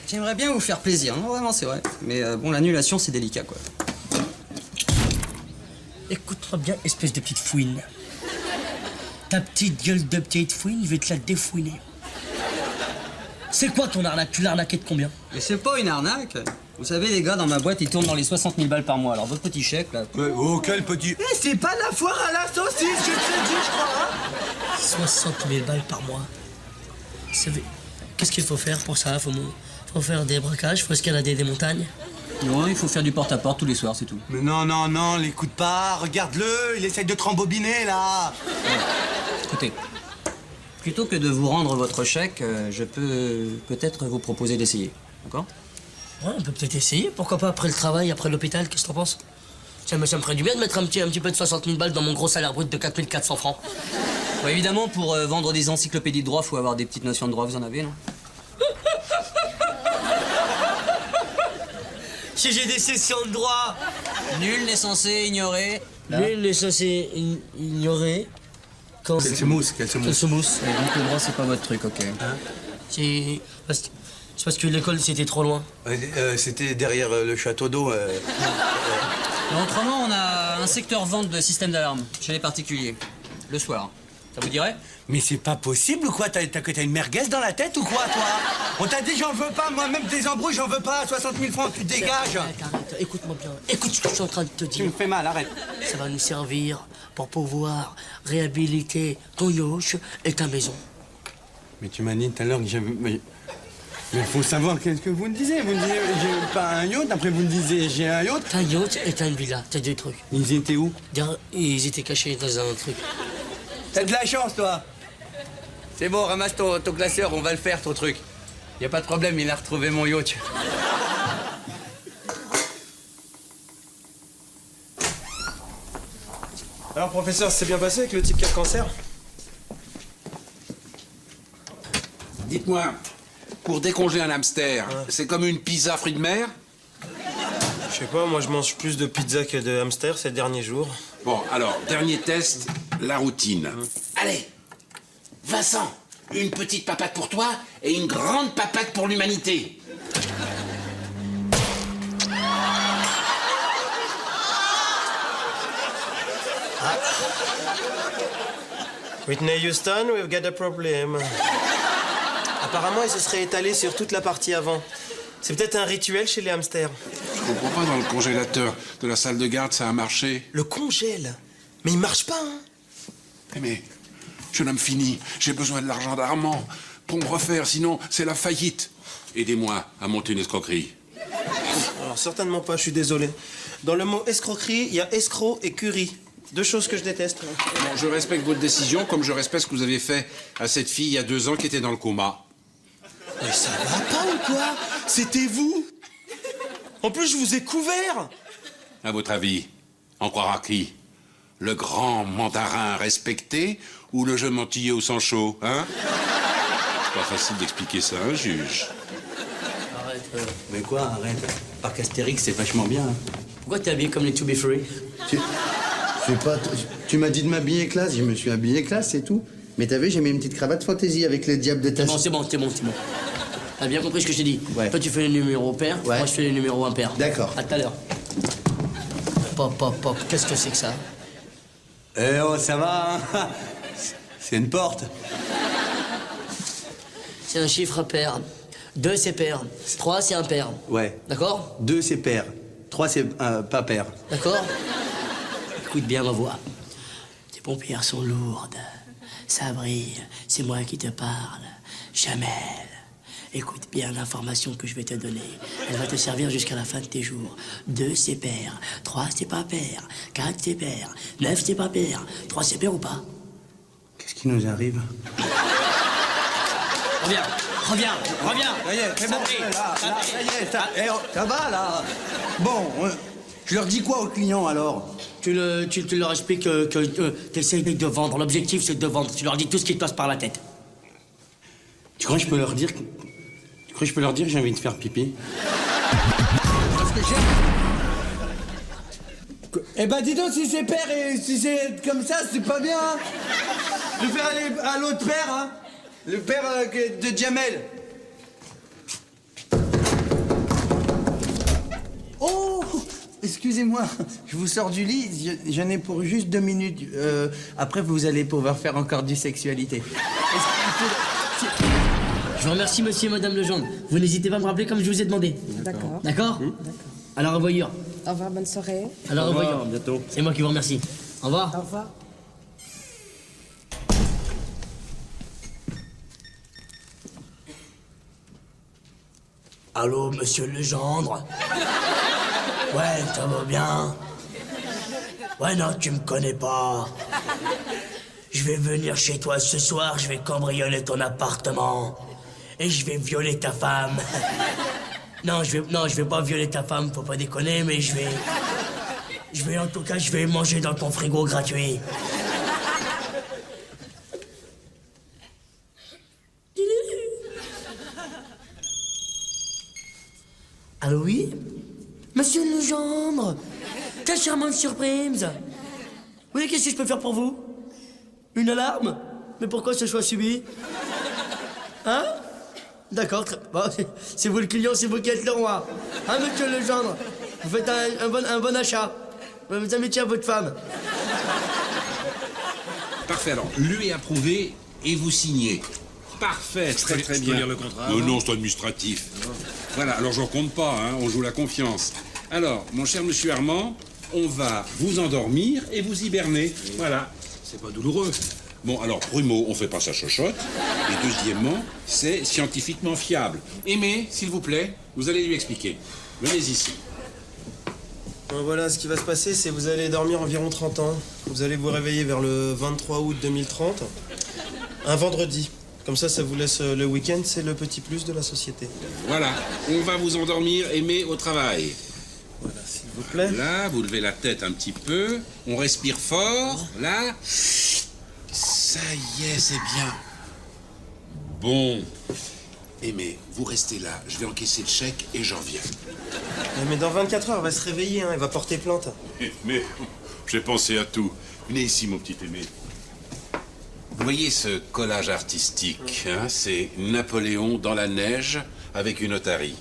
j'aimerais bien vous faire plaisir, non, vraiment, c'est vrai. Mais bon, l'annulation, c'est délicat, quoi. Écoute-moi bien, espèce de petite fouine. Ta petite gueule de petite fouine, je vais te la défouiner. C'est quoi ton arnaque? Tu l'as arnaqué de combien? Mais c'est pas une arnaque. Vous savez, les gars, dans ma boîte, ils tournent dans les 60 000 balles par mois. Alors, votre petit chèque, là... Oh, quel petit... Eh, c'est pas la foire à la saucisse, je te dis, je crois, hein. 60 000 balles par mois. Qu'est-ce qu'il faut faire pour ça? Faut faire des braquages, faut escalader des montagnes. Non, il faut faire du porte-à-porte tous les soirs, c'est tout. Mais non, l'écoute pas, regarde-le, il essaye de te rembobiner, là. Écoutez, plutôt que de vous rendre votre chèque, je peux peut-être vous proposer d'essayer, d'accord? Ouais, on peut peut-être essayer. Pourquoi pas après le travail, après l'hôpital? Qu'est-ce que t'en penses? Ça me ferait du bien de mettre un petit peu de 60 000 balles dans mon gros salaire brut de 4 400 francs. Bon, évidemment, pour vendre des encyclopédies de droit, faut avoir des petites notions de droit, vous en avez, non? Si j'ai des sessions de droit. Nul n'est censé ignorer. Nul n'est censé ignorer. Quand Qu'elle se mousse. Et donc le droit, c'est pas votre truc, ok. C'est parce que l'école, c'était trop loin. C'était derrière le château d'eau. Autrement, on a un secteur vente de système d'alarme chez les particuliers. Le soir. Ça vous dirait? Mais c'est pas possible ou quoi? T'as une merguez dans la tête ou quoi, toi? On t'a dit j'en veux pas, moi même tes embrouilles j'en veux pas, 60 000 francs, tu dégages. Arrête, écoute-moi bien. Écoute ce que je suis en train de te dire. Tu me fais mal, arrête. Ça va nous servir pour pouvoir réhabiliter ton yoche et ta maison. Mais tu m'as dit tout à l'heure que j'avais... Mais faut savoir qu'est-ce que vous me disiez. Vous me disiez j'ai pas un yacht, après vous me disiez j'ai un yacht. T'as un yacht et t'as une villa, t'as deux trucs. Ils étaient où? Ils étaient cachés dans un truc. T'as de la chance, toi. C'est bon, ramasse ton classeur, on va le faire, ton truc. Y a pas de problème, il a retrouvé mon yacht. Alors, professeur, c'est bien passé avec le type qui a le cancer? Dites-moi, pour décongeler un hamster, c'est comme une pizza fruits de mer? Je sais pas, moi je mange plus de pizza que de hamster ces derniers jours. Bon, alors, dernier test, la routine. Allez, Vincent, une petite papate pour toi et une grande papate pour l'humanité. Whitney Houston, we've got a problem. Apparemment, il se serait étalé sur toute la partie avant. C'est peut-être un rituel chez les hamsters. Je comprends pas, dans le congélateur de la salle de garde, ça a marché. Le congèle? Mais il marche pas, hein? Mais, jeune homme fini, j'ai besoin de l'argent d'Armand pour me refaire, sinon c'est la faillite. Aidez-moi à monter une escroquerie. Alors, certainement pas, je suis désolé. Dans le mot escroquerie, il y a escroc et curie. Deux choses que je déteste. Bon, je respecte votre décision, comme je respecte ce que vous avez fait à cette fille il y a 2 ans qui était dans le coma. Mais ça va pas ou quoi? C'était vous? En plus, je vous ai couvert. À votre avis, en croira qui? Le grand mandarin respecté ou le jeune antillais au sang chaud, hein? C'est pas facile d'expliquer ça à un juge. Arrête. Mais quoi, arrête. Parc Astérix, c'est vachement bien. Hein. Pourquoi t'es habillé comme les To Be Free? Tu m'as dit de m'habiller classe, je me suis habillé classe, c'est tout. Mais t'as vu, j'ai mis une petite cravate fantaisie avec le diable de ta... C'est bon. T'as bien compris ce que je t'ai dit? Ouais. Toi, tu fais les numéros pairs, Ouais. moi, je fais les numéros impairs. D'accord. À tout à l'heure. Pop. Qu'est-ce que c'est que ça? Eh oh, ça va, hein. C'est une porte. C'est un chiffre pair. 2, c'est pair. 3, c'est impair. Ouais. D'accord? 2, c'est pair. 3, c'est pas pair. D'accord? Écoute bien ma voix. Tes paupières sont lourdes. Ça brille. C'est moi qui te parle. Jamel. Écoute bien l'information que je vais te donner. Elle va te servir jusqu'à la fin de tes jours. 2, c'est pair. 3, c'est pas pair. 4, c'est pair. 9, c'est pas pair. 3, c'est pair ou pas? Qu'est-ce qui nous arrive? Reviens. Ça y est, c'est bon, ça va, là. Bon, je leur dis quoi aux clients, alors? Tu leur expliques que t'essayes de vendre. L'objectif, c'est de vendre. Tu leur dis tout ce qui te passe par la tête. Tu crois que je peux leur dire que j'ai envie de faire pipi? Parce que eh ben, dis donc, si c'est père et si c'est comme ça, c'est pas bien, hein. Je vais aller à l'autre père, hein. Le père de Jamel. Oh, excusez-moi, je vous sors du lit, j'en ai pour juste 2 minutes. Après, vous allez pouvoir faire encore du sexualité. Je vous remercie, monsieur et madame Legendre. Vous n'hésitez pas à me rappeler comme je vous ai demandé. D'accord. D'accord? À la revoyure. Au revoir, bonne soirée. À la revoyure. À bientôt. C'est moi qui vous remercie. Au revoir. Au revoir. Allô, monsieur Legendre? Ouais, ça va bien? Ouais, non, tu me connais pas. Je vais venir chez toi ce soir, je vais cambrioler ton appartement. Et je vais violer ta femme. Non, je vais pas violer ta femme, faut pas déconner, mais je vais manger dans ton frigo gratuit. Allô, oui? Monsieur Legendre! Quelle charmante surprise! Oui, qu'est-ce que je peux faire pour vous? Une alarme? Mais pourquoi ce choix subi? Hein? D'accord, bon, c'est vous le client, c'est vous qui êtes le roi. Hein, monsieur Legendre? Vous faites un bon achat. Vous invitez à votre femme. Parfait, alors, lu et approuvé, et vous signez. Parfait, très Je peux bien. lire le contrat, Non, non non, c'est administratif. Voilà, alors j'en compte pas, hein, on joue la confiance. Alors, mon cher monsieur Armand, on va vous endormir et vous hiberner. Voilà. C'est pas douloureux. Bon, alors, Prumeau, on fait pas sa chochotte. Et deuxièmement, c'est scientifiquement fiable. Aimé, s'il vous plaît, vous allez lui expliquer. Venez ici. Bon, voilà, ce qui va se passer, c'est que vous allez dormir environ 30 ans. Vous allez vous réveiller vers le 23 août 2030, un vendredi. Comme ça vous laisse le week-end, c'est le petit plus de la société. Voilà, on va vous endormir, Aimé, au travail. Voilà, s'il vous plaît. Là, vous levez la tête un petit peu, on respire fort, là. Ça y est, c'est bien. Bon. Aimé, vous restez là, je vais encaisser le chèque et je reviens. Mais dans 24 heures, elle va se réveiller, hein, elle va porter plainte. Mais j'ai pensé à tout. Venez ici, mon petit Aimé. Vous voyez ce collage artistique, hein, c'est Napoléon dans la neige avec une otarie.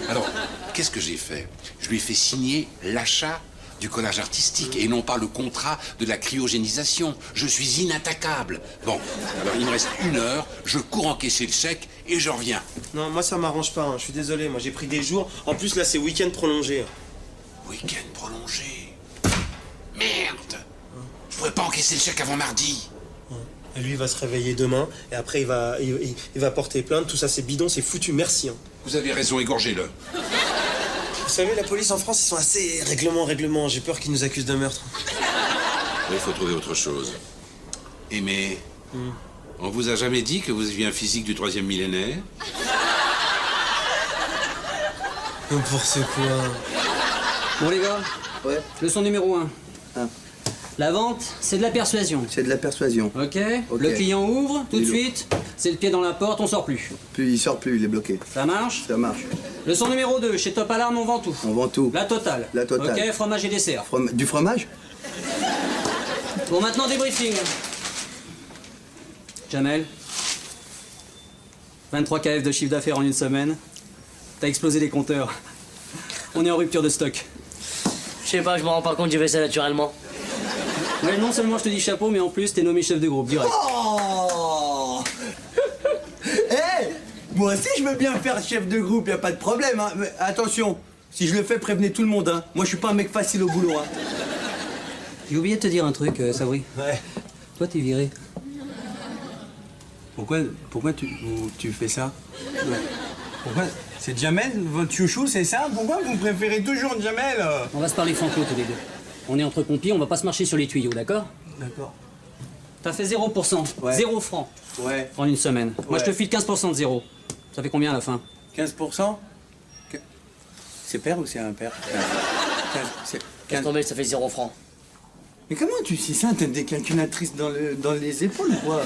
Alors, qu'est-ce que j'ai fait? Je lui ai fait signer l'achat du collage artistique et non pas le contrat de la cryogénisation. Je suis inattaquable. Bon, alors il me reste 1 heure, je cours encaisser le chèque et je reviens. Non, moi ça m'arrange pas, hein. Je suis désolé, moi j'ai pris des jours. En plus là c'est week-end prolongé. Week-end prolongé. Merde! Je pourrais pas encaisser le chèque avant mardi. Et lui il va se réveiller demain et après il va porter plainte. Tout ça c'est bidon, c'est foutu, merci. Hein. Vous avez raison, égorgez-le. Vous savez, la police en France, ils sont assez règlement. J'ai peur qu'ils nous accusent de meurtre. Il faut trouver autre chose. Aimé, on vous a jamais dit que vous aviez un physique du 3e millénaire? N'importe quoi. Bon les gars, Ouais. leçon numéro 1. Ah. La vente, c'est de la persuasion. C'est de la persuasion. Ok. Ok. Le client ouvre, tout de Il ouvre. suite, c'est le pied dans la porte, on sort plus. Puis il sort plus, il est bloqué. Ça marche? Ça marche. Leçon numéro 2, chez Top Alarm, on vend tout. On vend tout. La totale. La totale. Ok, fromage et dessert. Du fromage? Bon, maintenant débriefing. Jamel, 23 KF de chiffre d'affaires en 1 semaine. T'as explosé les compteurs. On est en rupture de stock. Je sais pas, je me rends pas compte, j'ai fait ça naturellement. Ouais, non seulement je te dis chapeau, mais en plus t'es nommé chef de groupe, direct. Oh moi aussi je veux bien faire chef de groupe, y a pas de problème, hein. Mais attention, si je le fais, prévenez tout le monde, hein. Moi je suis pas un mec facile au boulot, hein. J'ai oublié de te dire un truc, Sabri. Ouais. Toi, t'es viré. Pourquoi tu fais ça? Ouais. Pourquoi? C'est Jamel, votre chouchou, c'est ça? Pourquoi vous préférez toujours Jamel? On va se parler franco tous les deux. On est entre compis, on va pas se marcher sur les tuyaux, d'accord? D'accord. T'as fait 0%, Ouais. 0 francs Ouais. en 1 semaine. Moi, je te Ouais. file 15% de zéro. Ça fait combien à la fin? 15%? C'est pair ou c'est impair? Laisse tomber, ça fait 0 francs. Mais comment tu sais ça? T'as des calculatrices dans les épaules ou quoi?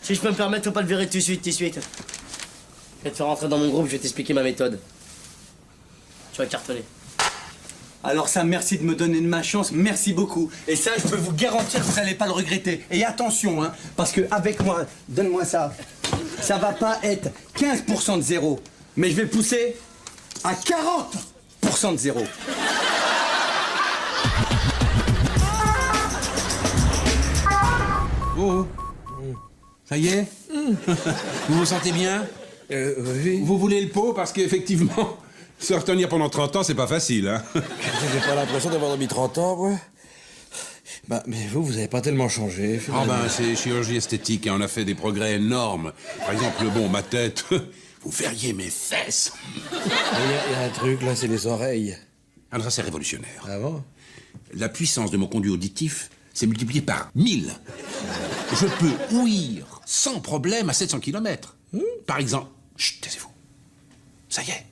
Si je peux me permettre, faut pas le virer tout de suite. Je vais te faire rentrer dans mon groupe, je vais t'expliquer ma méthode. Tu vas cartonner. Alors ça, merci de me donner de ma chance, merci beaucoup. Et ça, je peux vous garantir que vous n'allez pas le regretter. Et attention, hein, parce que avec moi, donne-moi ça, ça va pas être 15% de zéro, mais je vais pousser à 40% de zéro. Oh, ça y est? Vous vous sentez bien? Oui. Vous voulez le pot? Parce qu'effectivement, se retenir pendant 30 ans, c'est pas facile, hein? J'ai pas l'impression d'avoir dormi 30 ans, moi. Bah, mais vous avez pas tellement changé, Ah finalement. ben, c'est chirurgie esthétique et on a fait des progrès énormes. Par exemple, bon, ma tête, vous verriez mes fesses. Il y a un truc, là, c'est les oreilles. Alors ça, c'est révolutionnaire. Ah bon? La puissance de mon conduit auditif s'est multipliée par 1000. Je peux ouïr sans problème à 700 km. Par exemple... Chut, taisez-vous. Ça y est.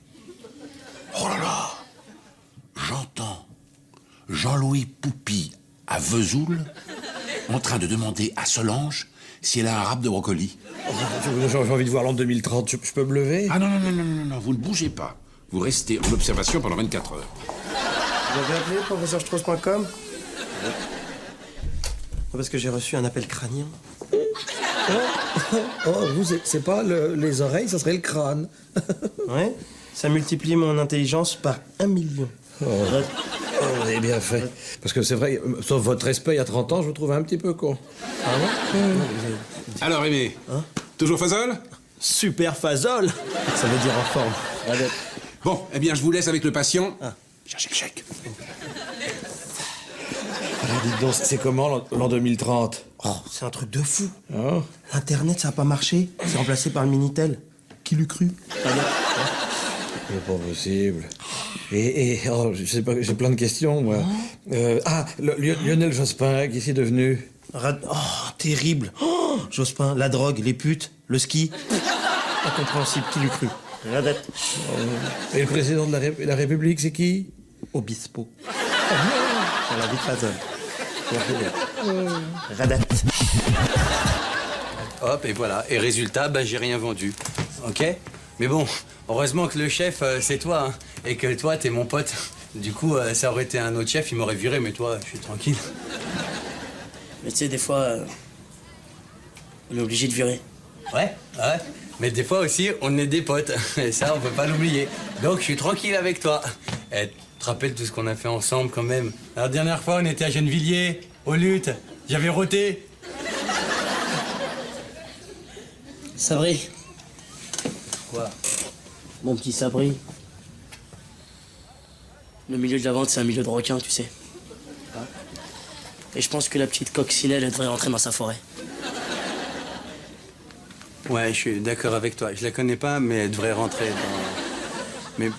Oh là là. J'entends Jean-Louis Poupy à Vesoul en train de demander à Solange si elle a un rap de brocoli. J'ai envie de voir l'an 2030, je peux me lever? Ah non, vous ne bougez pas. Vous restez en observation pendant 24 heures. Vous avez appelé professeurstrauss.com? Parce que j'ai reçu un appel crânien. Vous, c'est pas les oreilles, ça serait le crâne. Ouais, ça multiplie mon intelligence par 1 million. Vous avez bien fait. Parce que c'est vrai, sauf votre respect il y a 30 ans, je vous trouve un petit peu con. Ah bon? Alors, Aimé, toujours Fazol? Super Fazol. Ça veut dire en forme. Bon, eh bien, je vous laisse avec le patient. Cherchez le chèque. Alors, dites donc, c'est comment l'an 2030? Oh, c'est un truc de fou. Internet, ça a pas marché. C'est remplacé par le Minitel. Qui l'eût cru? C'est pas possible. Et je sais pas, j'ai plein de questions, moi. Lionel Jospin, qu'est-ce qu'il est devenu? terrible. Oh, Jospin, la drogue, les putes, le ski. Incompréhensible, qui l'eût cru? Radat. Et le président de la République, c'est qui? Obispo. On l'a dit Fazol. Radat. Hop, et voilà. Et résultat, bah, j'ai rien vendu. Ok? Mais bon, heureusement que le chef, c'est toi, hein, et que toi, t'es mon pote. Du coup, ça aurait été un autre chef, il m'aurait viré, mais toi, je suis tranquille. Mais tu sais, des fois, on est obligé de virer. Ouais. Mais des fois aussi, on est des potes. Et ça, on peut pas l'oublier. Donc, je suis tranquille avec toi. Et tu te rappelles tout ce qu'on a fait ensemble, quand même? La dernière fois, on était à Gennevilliers, aux luttes. J'avais roté. Sabri. Quoi? Mon petit Sabri. Le milieu de la vente, c'est un milieu de requins, tu sais. Et je pense que la petite coccinelle, elle devrait rentrer dans sa forêt. Ouais, je suis d'accord avec toi. Je la connais pas, mais elle devrait rentrer dans... Mais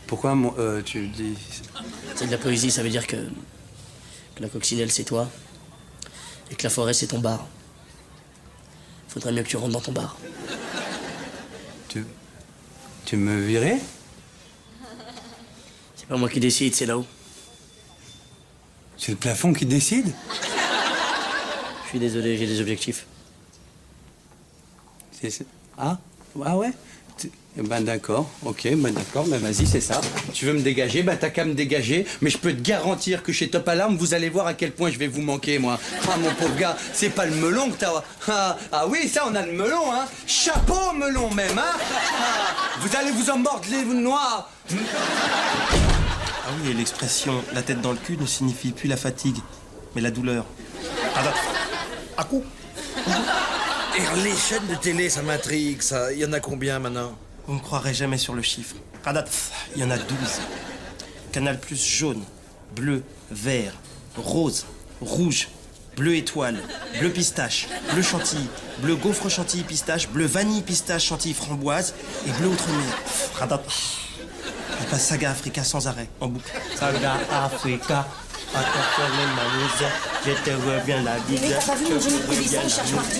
pourquoi tu dis... C'est de la poésie, ça veut dire que la coccinelle, c'est toi. Et que la forêt, c'est ton bar. Faudrait mieux que tu rentres dans ton bar. Tu me virais? C'est pas moi qui décide, c'est là-haut. C'est le plafond qui décide? Je suis désolé, j'ai des objectifs. Ah ouais? Ben d'accord, ok, ben d'accord, ben vas-y, c'est ça. Tu veux me dégager, ben t'as qu'à me dégager, mais je peux te garantir que chez Top Alarm, vous allez voir à quel point je vais vous manquer, moi. Ah, mon pauvre gars, c'est pas le melon que t'as... Ah oui, ça, on a le melon, hein. Chapeau melon, même, hein. Vous allez vous en mordre les noix. Ah oui, et l'expression « la tête dans le cul » ne signifie plus la fatigue, mais la douleur. À coup. Et les chaînes de télé, ça m'intrigue, ça. Il y en a combien maintenant? Vous ne croirez jamais sur le chiffre. Radat, il y en a 12. Canal Plus jaune, bleu, vert, rose, rouge, bleu étoile, bleu pistache, bleu chantilly, bleu gaufre chantilly pistache, bleu vanille pistache chantilly framboise et bleu outre-mer. Radat. Il passe Saga Africa sans arrêt, en boucle. Saga Africa, attention les manises, je te reviens la bise. Mais t'as pas vu mon Johnny Pélisson, il cherche partout.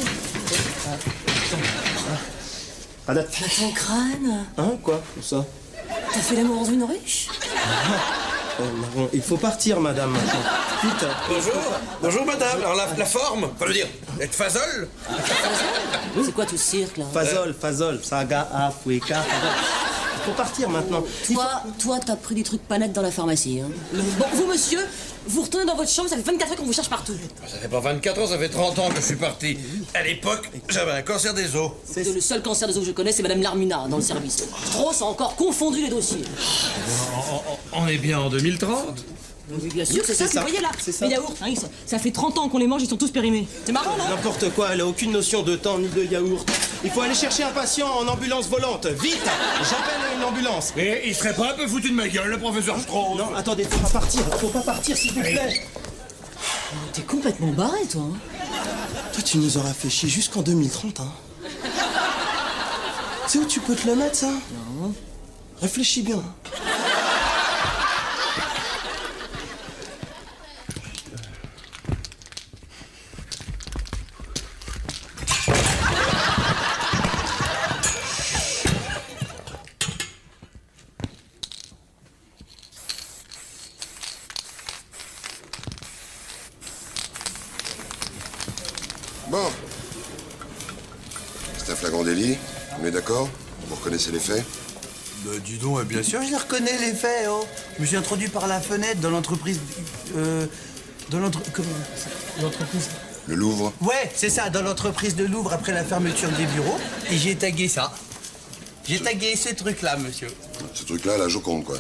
Radat. Ton crâne. Hein, quoi? Où ça? T'as fait l'amour dans une ruche? Bon, il faut partir, madame, maintenant. Vite. Bonjour, madame. Alors, la forme, enfin, je veux dire, être Fazol. C'est quoi tout ce cirque, là? Fazol, Saga Africa. Il faut partir maintenant. Toi, t'as pris des trucs pas nets dans la pharmacie, hein. Bon, vous, monsieur, vous retournez dans votre chambre, ça fait 24 heures qu'on vous cherche partout. Ça fait pas 24 ans, ça fait 30 ans que je suis parti. À l'époque, j'avais un cancer des os. C'est le seul cancer des os que je connais, c'est Madame Larmina, dans le service. Strauss a encore confondu les dossiers. On est bien en 2030. Oui, bien sûr, c'est ça, vous voyez là. Les yaourts, hein, ça fait 30 ans qu'on les mange, ils sont tous périmés. C'est marrant, non? N'importe quoi, elle a aucune notion de temps ni de yaourt. Il faut aller chercher un patient en ambulance volante. Vite! J'appelle une ambulance. Mais il serait pas un peu foutu de ma gueule, le professeur Strauss? Non, attendez, faut pas partir, s'il vous plaît. T'es complètement barré, toi. Hein. Toi, tu nous auras fait chier jusqu'en 2030, hein. Tu sais où tu peux te le mettre, ça? Non. Réfléchis bien. Bon. C'est un flagrant délit, on est d'accord? Vous reconnaissez les faits? Bah, dis donc, bien sûr, je les reconnais, les faits, oh. Je me suis introduit par la fenêtre dans l'entreprise... Comment... L'entreprise... Le Louvre? Ouais, c'est ça, dans l'entreprise de Louvre après la fermeture des bureaux. Et j'ai tagué ça. J'ai tagué ce truc-là, monsieur. Ce truc-là, la Joconde, quoi.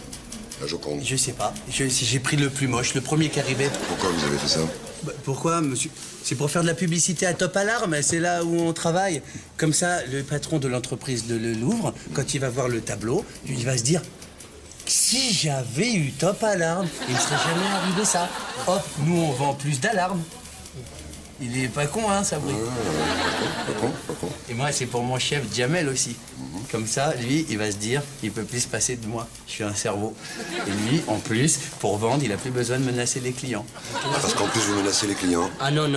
La Joconde. Je sais pas. J'ai pris le plus moche, le premier qui arrivait. Pourquoi vous avez fait ça? Bah, pourquoi, monsieur? C'est pour faire de la publicité à Top Alarm, c'est là où on travaille. Comme ça, le patron de l'entreprise de Le Louvre, quand il va voir le tableau, il va se dire... Si j'avais eu Top Alarm, il ne serait jamais arrivé ça. Hop, nous on vend plus d'alarmes. Il est pas con, hein, Sabri? Pas con. Et moi, c'est pour mon chef Jamel aussi. Comme ça, lui, il va se dire, il peut plus se passer de moi. Je suis un cerveau. Et lui, en plus, pour vendre, il a plus besoin de menacer les clients. Parce qu'en plus, vous menacez les clients. Ah non,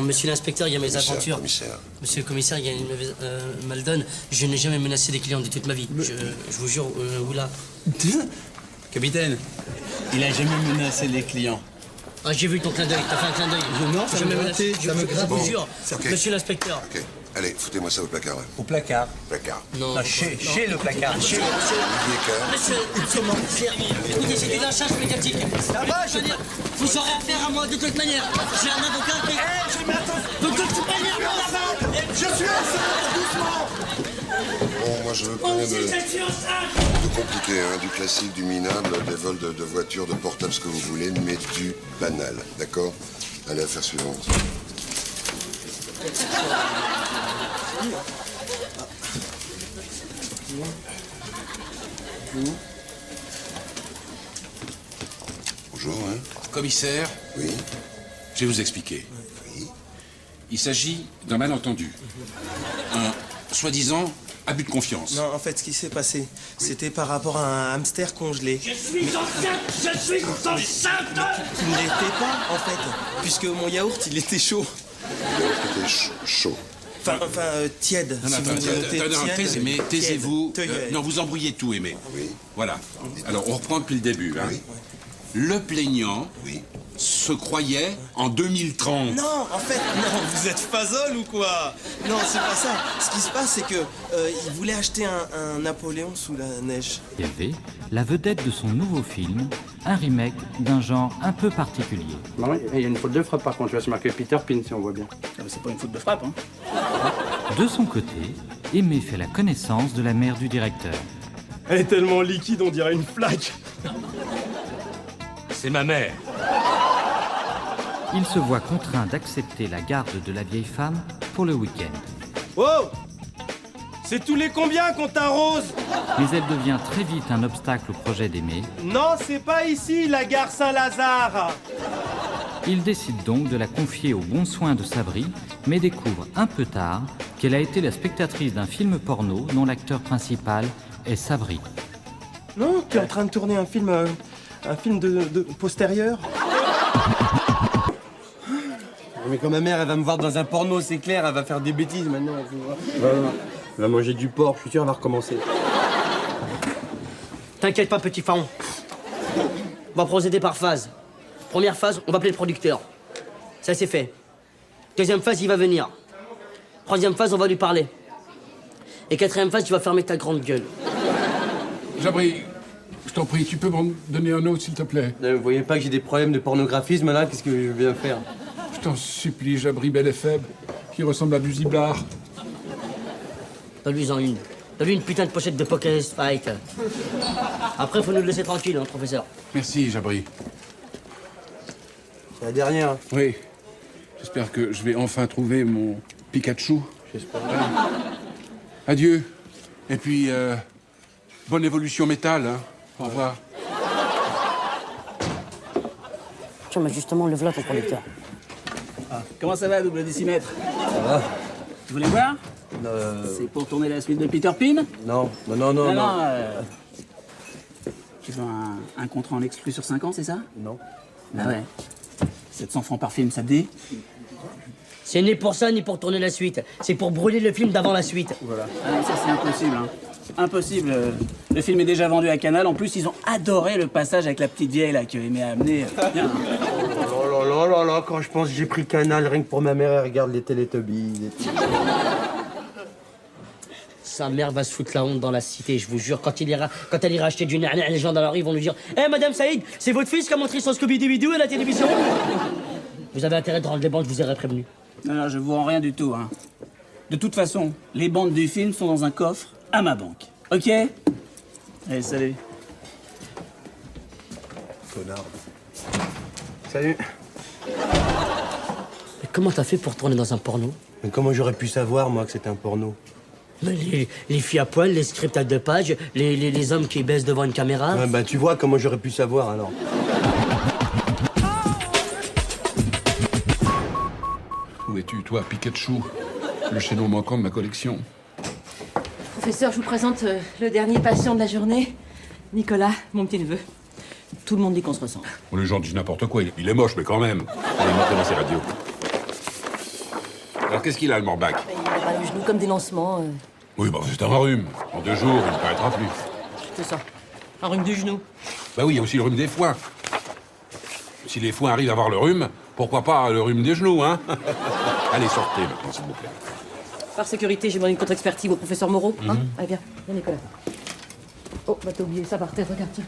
monsieur l'inspecteur, il y a mes Commissaire, aventures. commissaire. Monsieur le commissaire, il y a une mauvaise Maldon. Je n'ai jamais menacé des clients de toute ma vie. Je vous jure, oula. Capitaine, il a jamais menacé les clients. Ah, j'ai vu ton clin d'œil, t'as fait un clin d'œil. Non, ça Jamais me menacé, grattait, ça me je gratte. vous jure. ok. Monsieur l'inspecteur. Ok. Allez, foutez-moi ça au placard. Là. Au placard. Placard. Non. Ah, chez le placard. Monsieur, écoutez, c'est une charge médiatique. Vous aurez affaire à moi de toute manière. J'ai un avocat qui... De toute manière, Je suis doucement. Bon, moi, je veux pas rien de compliqué, hein, du classique, du minable, des vols de voitures, de portables, ce que vous voulez, mais du banal, d'accord? Allez, affaire suivante. Bonjour, hein? Commissaire. Oui. Je vais vous expliquer. Il s'agit d'un malentendu. Un soi-disant abus de confiance. Non, en fait, ce qui s'est passé, c'était par rapport à un hamster congelé. Je suis enceinte. Qui ne l'était pas, en fait, puisque mon yaourt, il était chaud. Le yaourt était chaud. Enfin, tiède. Non, si vous attends, notez tiède, mais taisez-vous. tiède. Non, vous embrouillez tout, Aimé. Oui. Voilà. Alors, on reprend depuis le début. Hein. Oui. Le plaignant se croyait en 2030. Non, en fait, non, vous êtes fasole ou quoi? Non, c'est pas ça. Ce qui se passe, c'est que il voulait acheter un Napoléon sous la neige. Il y avait la vedette de son nouveau film, un remake d'un genre un peu particulier. Non, il y a une faute de frappe par contre, tu vois, c'est marqué Peter Pin si on voit bien. C'est pas une faute de frappe, hein. De son côté, Aimé fait la connaissance de la mère du directeur. Elle est tellement liquide, on dirait une flaque. C'est ma mère. Il se voit contraint d'accepter la garde de la vieille femme pour le week-end. Oh! C'est tous les combien qu'on t'arrose? Mais elle devient très vite un obstacle au projet d'Aimé. Non, c'est pas ici, la gare Saint-Lazare. Il décide donc de la confier aux bons soins de Sabri, mais découvre un peu tard qu'elle a été la spectatrice d'un film porno dont l'acteur principal est Sabri. Non, tu es en train de tourner un film de postérieur. Mais quand ma mère, elle va me voir dans un porno, c'est clair, elle va faire des bêtises maintenant. Elle va manger du porc, je suis sûr, elle va recommencer. T'inquiète pas, petit pharaon. On va procéder par phase. Première phase, on va appeler le producteur. Ça, c'est fait. Deuxième phase, il va venir. Troisième phase, on va lui parler. Et quatrième phase, tu vas fermer ta grande gueule. Jabri, je t'en prie, tu peux m'en donner un autre, s'il te plaît? Vous voyez pas que j'ai des problèmes de pornographisme, là? Qu'est-ce que je viens faire? Je t'en supplie, Jabri bel et faible, qui ressemble à du ziblard. Donne-lui-en une. Donne-lui une putain de pochette de Poker Fight. Après, faut nous le laisser tranquille, hein, professeur. Merci, Jabri. C'est la dernière. Oui. J'espère que je vais enfin trouver mon Pikachu. J'espère. Adieu. Et puis, bonne évolution métal, hein. Au revoir. Tiens, mais justement, lève-la ton producteur. Ah, comment ça va, double décimètre? Ça va. Tu voulais voir? C'est pour tourner la suite de Peter Pin? Non. Tu veux un contrat en exclu sur 5 ans, c'est ça? Non. Ah ouais. 700 francs par film, ça te dit? C'est ni pour ça, ni pour tourner la suite. C'est pour brûler le film d'avant la suite. Voilà. Ah, ça, c'est impossible, hein. Impossible. Le film est déjà vendu à Canal. En plus, ils ont adoré le passage avec la petite vieille, là, que Aimé a amené. Bien. Oh là là, quand je pense que j'ai pris Canal, rien que pour ma mère, elle regarde les Teletubbies. Sa mère va se foutre la honte dans la cité, je vous jure. Quand elle ira acheter du nana, les gens dans la rue vont lui dire « Eh, Madame Saïd, c'est votre fils qui a montré son Scooby-Doo à la télévision ?» Vous avez intérêt de rendre les bandes, je vous aurais prévenu. Non, je vous rends rien du tout, hein. De toute façon, les bandes du film sont dans un coffre à ma banque. Ok? Allez, salut. Connard. Salut. Mais comment t'as fait pour tourner dans un porno? Mais comment j'aurais pu savoir, moi, que c'était un porno? Mais les filles à poil, les scripts à 2 pages, les hommes qui baissent devant une caméra. Ouais, bah, tu vois, comment j'aurais pu savoir, alors? Où es-tu, toi, Pikachu? Le chaînon manquant de ma collection. Professeur, je vous présente le dernier patient de la journée, Nicolas, mon petit-neveu. Tout le monde dit qu'on se ressemble. Bon, les gens disent n'importe quoi. Il est moche, mais quand même. Allez, montrez-moi ses radios. Alors, qu'est-ce qu'il a, le Morbac? Il a pas le genou comme des lancements. Oui, bah, c'est un rhume. En 2 jours, il ne paraîtra plus. C'est ça. Un rhume du genou. Bah oui, il y a aussi le rhume des foins. Si les foins arrivent à avoir le rhume, pourquoi pas le rhume des genoux, hein? Allez, sortez maintenant, s'il vous plaît. Par sécurité, j'ai demandé une contre-expertise au professeur Moreau. Hein? Allez, viens, Nicolas. Oh, bah t'as oublié ça par terre, regarde, tiens.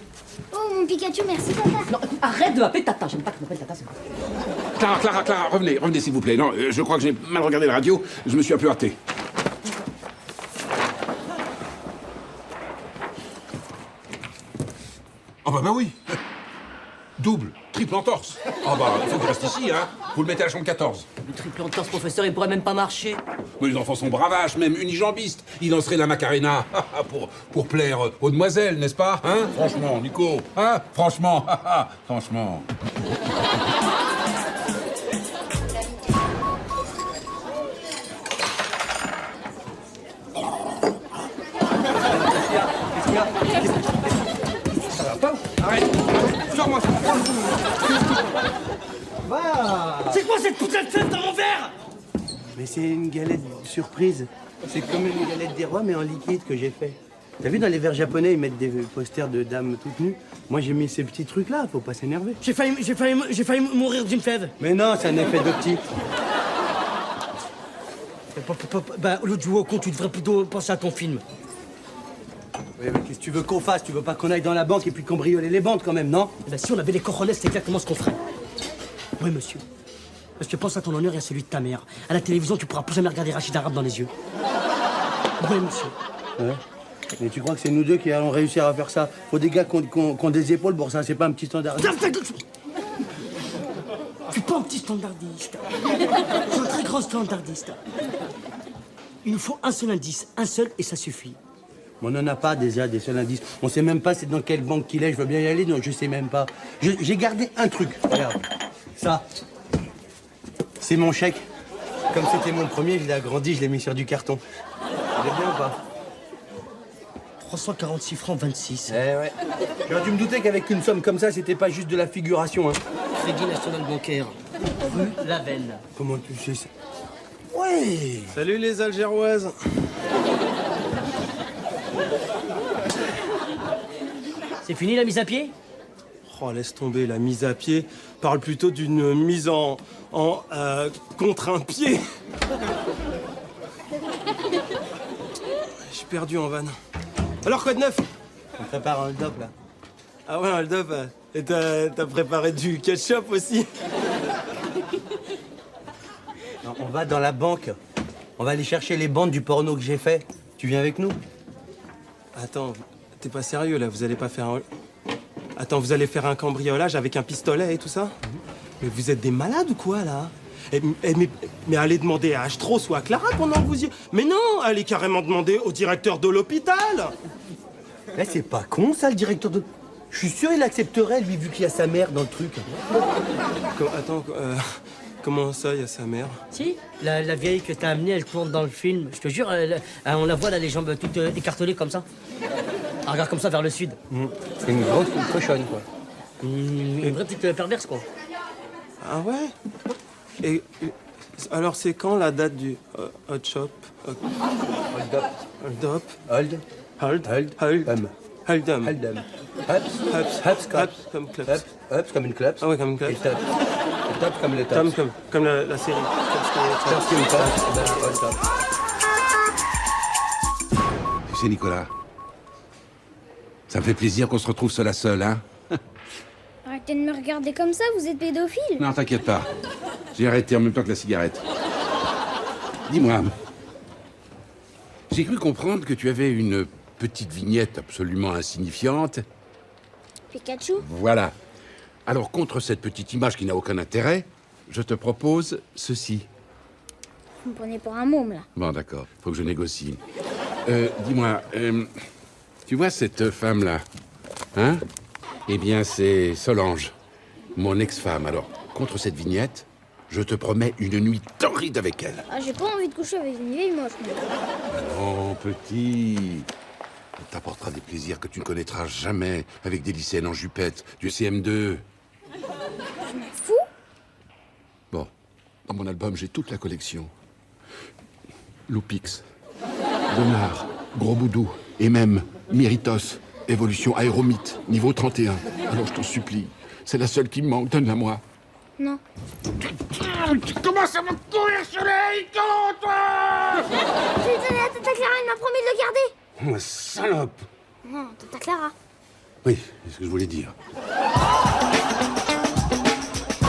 Oh, mon Pikachu, merci, papa. Non, arrête de m'appeler Tata, j'aime pas que tu m'appelles Tata, c'est quoi? Clara, revenez s'il vous plaît. Non, je crois que j'ai mal regardé la radio, je me suis un peu hâté. Oh bah oui. Double, triple entorse. Ah bah, il faut qu'il reste ici, hein. Vous le mettez à la chambre 14. Le triple entorse, professeur, il pourrait même pas marcher. Mais les enfants sont bravaches, même unijambistes. Il lancerait la Macarena pour plaire aux demoiselles, n'est-ce pas? Hein? Franchement, Nico. Hein? Franchement. Franchement. Ça va pas? Arrête. Sors-moi ça. Va. C'est quoi cette putain de fête dans mon verre? Mais c'est une galette surprise. C'est comme une galette des rois, mais en liquide que j'ai fait. T'as vu, dans les verres japonais, ils mettent des posters de dames toutes nues. Moi, j'ai mis ces petits trucs-là, faut pas s'énerver. J'ai failli mourir d'une fève. Mais non, c'est un effet d'optique. Bah, au lieu de jouer au con, tu devrais plutôt penser à ton film. Oui, mais qu'est-ce que tu veux qu'on fasse? Tu veux pas qu'on aille dans la banque et puis cambrioler les banques quand même, non? Eh ben, si on avait les cojones, c'est exactement ce qu'on ferait. Oui, monsieur. Monsieur, pense à ton honneur et à celui de ta mère. À la télévision, tu pourras plus jamais regarder Rachid Arabe dans les yeux. Oui, monsieur. Ouais. Mais tu crois que c'est nous deux qui allons réussir à faire ça? Faut des gars qui ont des épaules pour ça, c'est pas un petit standard. Je suis pas un petit standardiste. Je suis un très grand standardiste. Il nous faut un seul indice, un seul, et ça suffit. On n'en a pas déjà des seuls indices. On sait même pas c'est dans quelle banque qu'il est. Je veux bien y aller, donc je sais même pas. J'ai gardé un truc. Regarde. Ça. C'est mon chèque. Comme c'était mon premier, je l'ai agrandi, je l'ai mis sur du carton. Vous bien ou pas? 346 francs 26. Eh ouais. J'aurais dû me douter qu'avec une somme comme ça, c'était pas juste de la figuration, hein. Crédit national bancaire. Rue Lavenne. Comment tu sais ça? Ouais. Salut les Algéroises. C'est fini la mise à pied? Oh, laisse tomber, la mise à pied. Parle plutôt d'une mise en contre un pied. Je suis perdu en vanne. Alors, quoi de neuf? On prépare un hold-up, là. Ah ouais, un hold-up. Et t'as préparé du ketchup aussi? Non, on va dans la banque. On va aller chercher les bandes du porno que j'ai fait. Tu viens avec nous? Attends, t'es pas sérieux, là? Vous allez pas faire un... Attends, vous allez faire un cambriolage avec un pistolet et tout ça? Mais vous êtes des malades ou quoi, là? Mais allez demander à Astros ou à Clara pendant que vous y... Mais non, allez carrément demander au directeur de l'hôpital. Eh, c'est pas con, ça, le directeur de... Je suis sûr il accepterait, lui, vu qu'il y a sa mère dans le truc. Attends, comment ça, il y a sa mère? Si, la vieille que t'as amenée, elle tourne dans le film. Je te jure, on la voit, là, les jambes toutes écartelées comme ça. Elle regarde comme ça vers le sud. C'est une grosse cochonne, quoi. Une vraie petite perverse, quoi. Ah ouais? Et alors, c'est quand la date du hot shop? Hold up. Hold up. Hold. Hold. Hold. Hold. Hold. Hold. Hups comme clubs. Hups comme une clubs. Ah ouais, comme une clubs. Et top. Et top comme le top. Comme la série. Tops comme une top. Hold top. Tu sais, Nicolas, ça me fait plaisir qu'on se retrouve seul à seul, hein? Arrêtez de me regarder comme ça, vous êtes pédophile. Non, t'inquiète pas. J'ai arrêté en même temps que la cigarette. Dis-moi, j'ai cru comprendre que tu avais une petite vignette absolument insignifiante. Pikachu? Voilà. Alors, contre cette petite image qui n'a aucun intérêt, je te propose ceci. Vous me prenez pour un môme, là. Bon, d'accord. Faut que je négocie. Dis-moi, tu vois cette femme-là, hein? Eh bien, c'est Solange, mon ex-femme. Alors, contre cette vignette, Je te promets une nuit torride avec elle. Ah, j'ai pas envie de coucher avec une vieille moche, moi. Oh, petit. Elle t'apportera des plaisirs que tu ne connaîtras jamais avec des lycéennes en jupette, du CM2. Je m'en fous. Bon, dans mon album, j'ai toute la collection. Loupix, Bonnard, Gros Boudou, et même Méritos, évolution aéromite, niveau 31. Alors je t'en supplie, c'est la seule qui me manque, donne-la moi. Non. Tu commences à me courir sur les hicons, toi! Je l'ai donné à Tata Clara, elle m'a promis de le garder. Oh, salope! Non, Tata Clara. Oui, c'est ce que je voulais dire.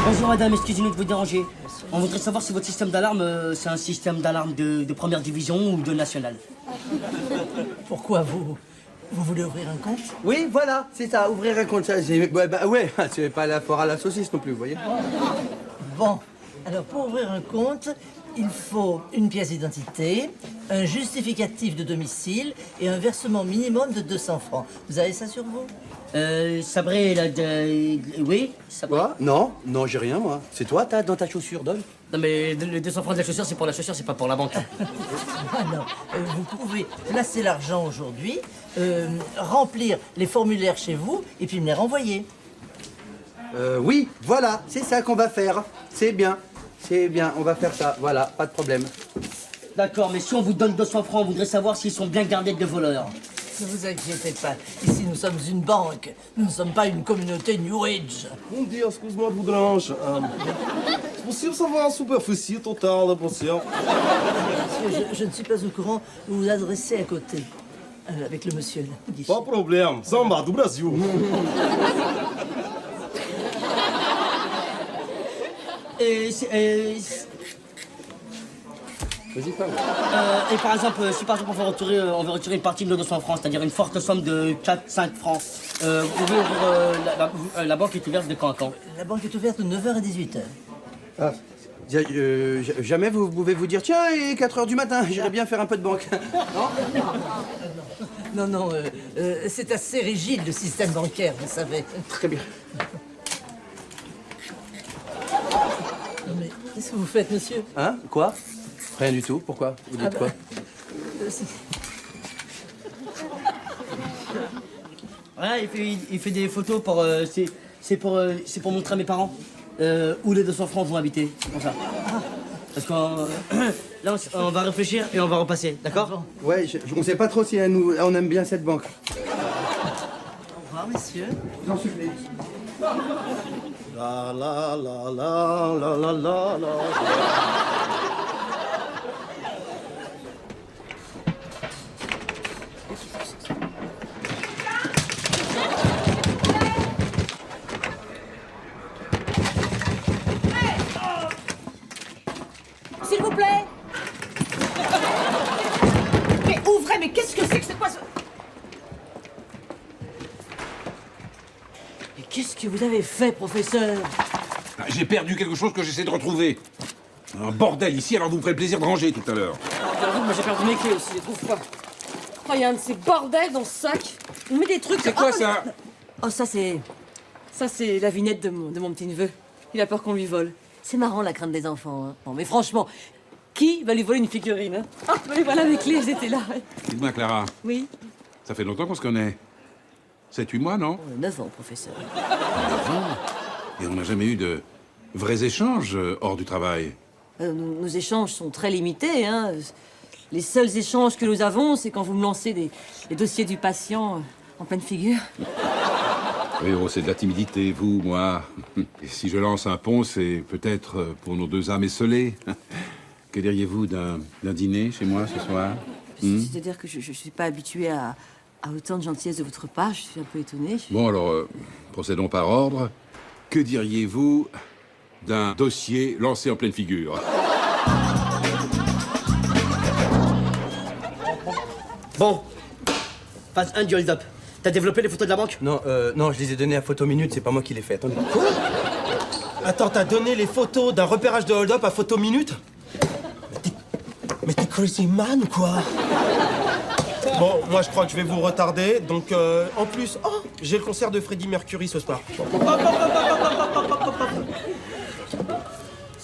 Bonjour madame, excusez-nous de vous déranger. On voudrait savoir si votre système d'alarme, c'est un système d'alarme de première division ou de nationale. Pourquoi vous voulez ouvrir un compte? Oui, voilà, c'est ça, ouvrir un compte. Ça, ouais, c'est pas la foire à la saucisse non plus, vous voyez. Bon, alors pour ouvrir un compte, il faut une pièce d'identité, un justificatif de domicile et un versement minimum de 200 francs. Vous avez ça sur vous? Sabré, là, oui, Sabré. Quoi? Non, j'ai rien, moi. C'est toi, t'as dans ta chaussure, donne. Non mais les 200 francs de la chaussure, c'est pour la chaussure, c'est pas pour la banque. Alors, vous pouvez placer l'argent aujourd'hui, remplir les formulaires chez vous et puis me les renvoyer. Oui, voilà, c'est ça qu'on va faire. C'est bien, on va faire ça, voilà, pas de problème. D'accord, mais si on vous donne 200 francs, on voudrait savoir s'ils sont bien gardés de voleurs. Ne vous inquiétez pas, ici nous sommes une banque, nous ne sommes pas une communauté New Age. Bom dia, excuse-moi de vous déranger. C'est possible savoir la superficie totale de potion? Monsieur, je ne suis pas au courant, vous vous adressez à côté, avec le monsieur là. Pas de problème, samba do Brasil. Vas-y, parle. Et par exemple, si par exemple on veut retirer une partie de nos 200 francs, c'est-à-dire une forte somme de 4-5 francs, vous pouvez ouvrir la banque est ouverte de quand à quand? La banque est ouverte de 9h à 18h. Ah, jamais vous pouvez vous dire, tiens, il est 4h du matin, j'irais bien faire un peu de banque. Non, c'est assez rigide le système bancaire, vous savez. Très bien. Non mais, qu'est-ce que vous faites, monsieur? Hein? Quoi? Rien du tout, pourquoi? Vous dites quoi? Voilà, il fait des photos pour... c'est pour montrer à mes parents où les 200 francs vont habiter, c'est pour ça. Parce qu'on... là, on va réfléchir et on va repasser, d'accord? Ouais, on sait pas trop si on aime bien cette banque. Au revoir, messieurs. J'en supplie. La la la la la la la la. S'il vous plaît. Mais ouvrez, mais qu'est-ce que c'est quoi ce... Mais qu'est-ce que vous avez fait, professeur? J'ai perdu quelque chose que j'essaie de retrouver. Un bordel ici, alors vous me ferez le plaisir de ranger tout à l'heure. J'avoue, moi j'ai perdu mes clés aussi, je les trouve pas. Oh, il y a un de ces bordels dans ce sac. On met des trucs... C'est quoi ça? Oh, ça c'est... Ça c'est la vignette de mon petit neveu. Il a peur qu'on lui vole. C'est marrant la crainte des enfants, hein. Bon, mais franchement, qui va lui voler une figurine, hein? Ah, mais voilà mes clés, elles étaient là. Dites-moi, Clara, Oui. ça fait longtemps qu'on se connaît. 7-8 mois, non? 9 ans, professeur. 9 ans. Et on n'a jamais eu de vrais échanges hors du travail. Nos échanges sont très limités, hein. Les seuls échanges que nous avons, c'est quand vous me lancez les dossiers du patient en pleine figure. Oui, oh, c'est de la timidité, vous, moi. Et si je lance un pont, c'est peut-être pour nos deux âmes esselées. Que diriez-vous d'un dîner chez moi ce soir? C'est-à-dire que je suis pas habituée à autant de gentillesse de votre part, je suis un peu étonnée. Bon, alors, procédons par ordre. Que diriez-vous d'un dossier lancé en pleine figure? Bon, phase 1 du hold-up. T'as développé les photos de la banque? Non, je les ai données à Photo Minute, c'est pas moi qui les ai fait. Attendez. Quoi? Attends, t'as donné les photos d'un repérage de hold-up à Photo Minute? Mais t'es crazy man, quoi? Bon, moi je crois que je vais vous retarder, donc en plus, j'ai le concert de Freddie Mercury ce soir.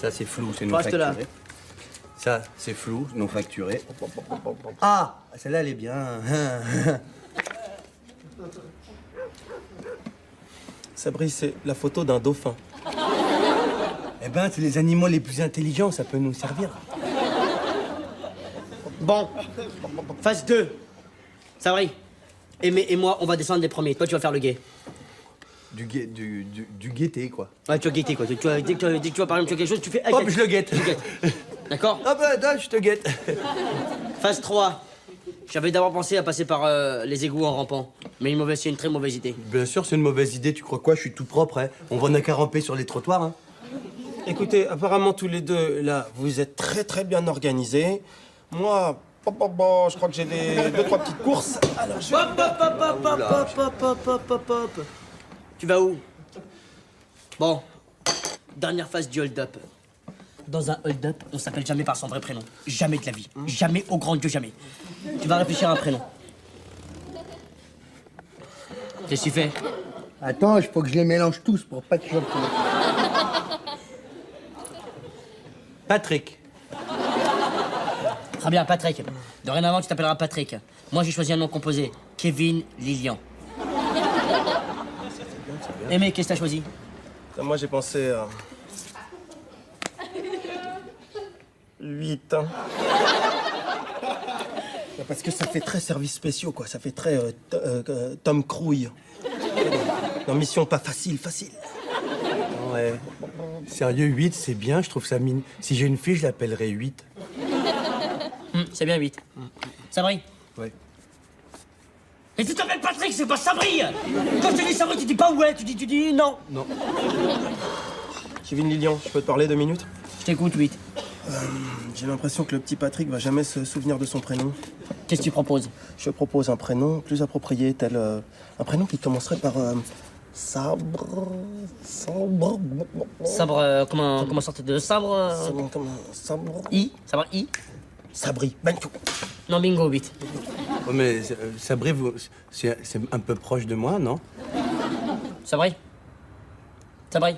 Ça, c'est flou, c'est non Reste là. facturé. Ça, c'est flou, non facturé. Ah, celle-là, elle est bien. Sabri, c'est la photo d'un dauphin. Eh ben, c'est les animaux les plus intelligents, ça peut nous servir. Bon, phase 2. Sabri, Aimé et moi, on va descendre les premiers. Toi, tu vas faire le gay. Du gaieté, quoi. Ouais, tu vas guetter, quoi. Dès que tu vas par exemple quelque chose, tu fais... Hop, je le guette. Tu guettes. D'accord? Hop, là, je te guette. Phase 3. J'avais d'abord pensé à passer par les égouts en rampant. Mais c'est une très mauvaise idée. Bien sûr, c'est une mauvaise idée, tu crois quoi? Je suis tout propre, hein. On n'a qu'à ramper sur les trottoirs, hein. Écoutez, apparemment tous les deux, là, vous êtes très bien organisés. Moi, je crois que j'ai deux, trois petites courses. Alors, je... Hop. Tu vas où? Bon, dernière phase du hold-up. Dans un hold-up, on s'appelle jamais par son vrai prénom. Jamais de la vie. Jamais, au grand Dieu, jamais. Tu vas réfléchir à un prénom. Qu'est-ce que tu fais? Attends, il faut que je les mélange tous pour pas que je... Patrick. Très bien, Patrick. Dorénavant, tu t'appelleras Patrick. Moi, j'ai choisi un nom composé. Kevin Lilian. Aimé, qu'est-ce que t'as choisi? Moi, j'ai pensé à... 8. Parce que ça fait très services spéciaux, quoi. Ça fait très Tom Cruise. Non, mission pas facile. Ouais. Sérieux, 8, c'est bien, je trouve ça mine. Si j'ai une fille, je l'appellerai 8. C'est bien 8. Sabri? Ouais. Et tu t'appelles Patrick, c'est pas Sabri! Quand je te dis Sabri, tu dis pas ouais, tu dis non. Non. Kevin Lilian, je peux te parler 2 minutes? Je t'écoute, 8. J'ai l'impression que le petit Patrick va jamais se souvenir de son prénom. Qu'est-ce que tu proposes? Je propose un prénom plus approprié, tel un prénom qui commencerait par Sabre. Sabre, comment sortir de sabre? Sabre. I? Sabre I? Sabri. Bingo. Non, bingo, 8. Oh, mais Sabri, c'est un peu proche de moi, non? Sabri? Sabri?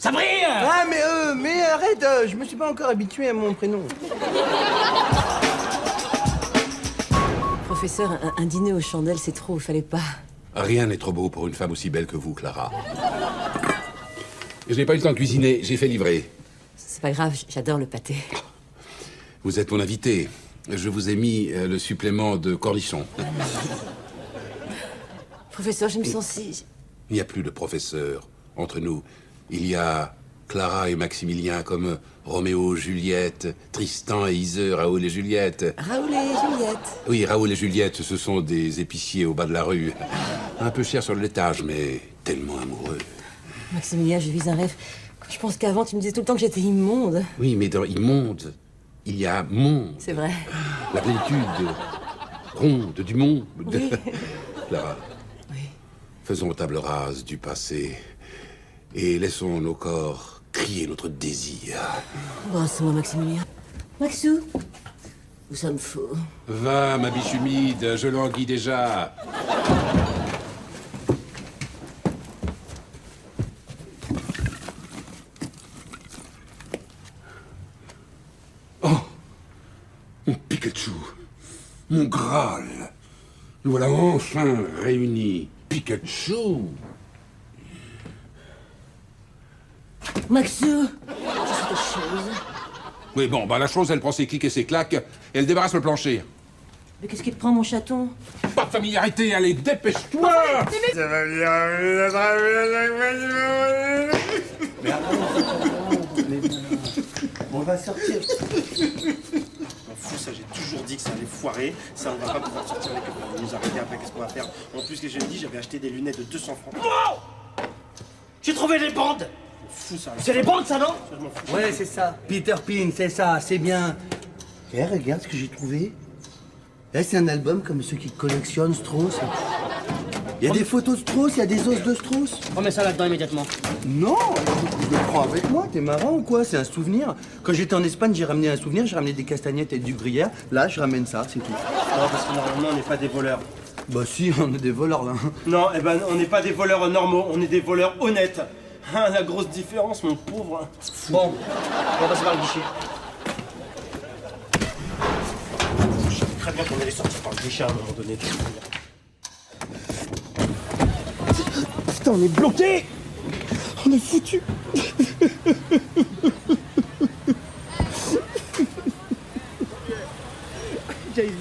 Ah, mais arrête, je me suis pas encore habitué à mon prénom. Professeur, un dîner aux chandelles, c'est trop, fallait pas. Rien n'est trop beau pour une femme aussi belle que vous, Clara. Je n'ai pas eu le temps de cuisiner, j'ai fait livrer. C'est pas grave, j'adore le pâté. Vous êtes mon invité. Je vous ai mis le supplément de cornichons. Professeur, je me sens si... Il n'y a plus de professeur entre nous. Il y a Clara et Maximilien comme Roméo, Juliette, Tristan et Iseult, Raoul et Juliette. Raoul et Juliette. Oui, Raoul et Juliette, ce sont des épiciers au bas de la rue. Un peu cher sur l'étage, mais tellement amoureux. Maximilien, je vis un rêve. Je pense qu'avant, tu me disais tout le temps que j'étais immonde. Oui, mais dans immonde, il y a monde. C'est vrai. La plénitude ronde du monde. Oui. Clara, faisons table rase du passé et laissons nos corps crier notre désir. Embrasse-moi, Maximilien. Maxou, nous sommes fous. Va, ma biche humide, je languis déjà. Oh, mon Pikachu, mon Graal. Nous voilà enfin réunis. Pikachu. Maxou, c'est quelque chose. Oui, bon, bah la chose, elle prend ses clics et ses claques, et elle débarrasse le plancher. Mais qu'est-ce qui te prend, mon chaton? Pas de familiarité, allez, dépêche-toi! Ça va bien, On va sortir. M'en fous, ça, j'ai toujours dit que ça allait foirer. Ça, on va pas pouvoir sortir avec eux. On va nous arrêter après, qu'est-ce qu'on va faire? En plus, que j'ai dit, j'avais acheté des lunettes de 200 francs. Oh! J'ai trouvé les bandes! C'est les bandes, ça, non? Ouais, c'est ça. Peter Pan, c'est ça, c'est bien. Et regarde ce que j'ai trouvé. Là, c'est un album comme ceux qui collectionnent Strauss. Il y a des photos de Strauss, il y a des os de Strauss. Remets ça là-dedans immédiatement. Non, je le prends avec moi, t'es marrant ou quoi? C'est un souvenir. Quand j'étais en Espagne, j'ai ramené un souvenir, j'ai ramené des castagnettes et du gruyère. Là, je ramène ça, c'est tout. Non, parce que normalement, on n'est pas des voleurs. Bah si, on est des voleurs là. Non, eh ben, on n'est pas des voleurs normaux, on est des voleurs honnêtes. Ah, la grosse différence, mon pauvre. Bon, on va passer par le guichet. Je savais très bien qu'on allait sortir par le guichet à un moment donné. Putain, on est bloqué. On est foutu.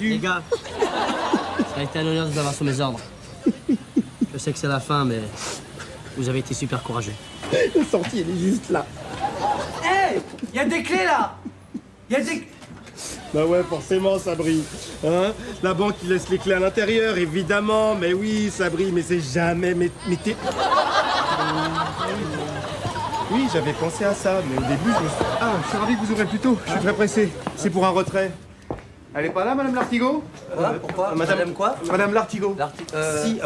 Les gars, ça a été un honneur de vous avoir sous mes ordres. Je sais que c'est la fin, mais vous avez été super courageux. La sortie, elle est juste là. Hey, y a des clés là. Y a des... Bah ouais, forcément, Sabri. Hein? La banque, il laisse les clés à l'intérieur, évidemment. Mais oui, Sabri, mais c'est jamais... Mais t'es... Oui, j'avais pensé à ça, mais au début, je me suis... Ah, je suis ravi que vous ouvrez plus tôt. Je suis très pressé. C'est pour un retrait. Elle est pas là, Madame Lartigot? Pourquoi? Madame quoi? Madame Lartigot. Si,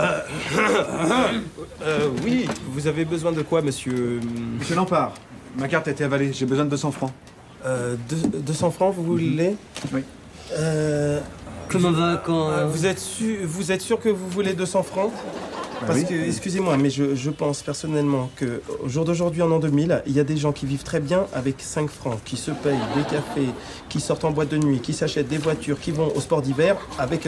oui, vous avez besoin de quoi, monsieur... Monsieur Lampard, ma carte a été avalée. J'ai besoin de 200 francs. 200 francs, vous voulez? Oui. Comment va quand... Vous êtes sûr que vous voulez 200 francs? Parce oui. que, excusez-moi, mais je pense personnellement qu'au jour d'aujourd'hui, en an 2000, il y a des gens qui vivent très bien avec 5 francs, qui se payent des cafés, qui sortent en boîte de nuit, qui s'achètent des voitures, qui vont au sport d'hiver avec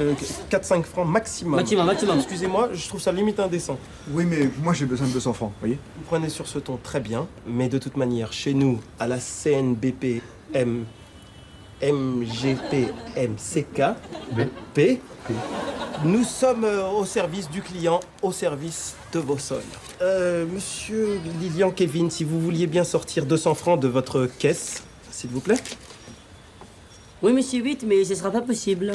4-5 francs maximum. Maximum. Excusez-moi, je trouve ça limite indécent. Oui, mais moi j'ai besoin de 200 francs, voyez? Vous prenez sur ce ton très bien, mais de toute manière, chez nous, à la CNBP, MGP, MCK, P, nous sommes au service du client, au service de vos soldes. Monsieur Lilian Kevin, si vous vouliez bien sortir 200 francs de votre caisse, s'il vous plaît. Oui, monsieur 8, mais ce sera pas possible.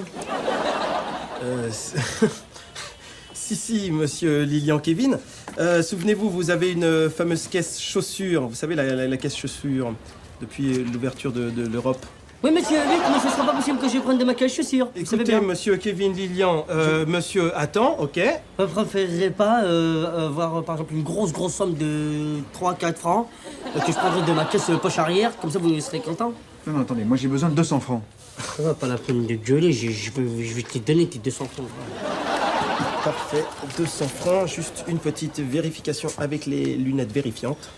Si, monsieur Lilian Kevin. Souvenez-vous, vous avez une fameuse caisse chaussures. Vous savez, la caisse chaussures, depuis l'ouverture de l'Europe. Oui, monsieur 8, mais ce sera pas possible que je prenne de ma cache chaussure. Vous savez Écoutez, bien. monsieur Kevin Lilian, monsieur attends, ok. Vous préférez pas avoir, par exemple, une grosse somme de 3-4 francs que je prendrai de ma caisse poche arrière, comme ça vous serez content? Non, attendez, moi j'ai besoin de 200 francs. Pas la peine de gueuler, je vais te donner tes 200 francs. Parfait, 200 francs, juste une petite vérification avec les lunettes vérifiantes.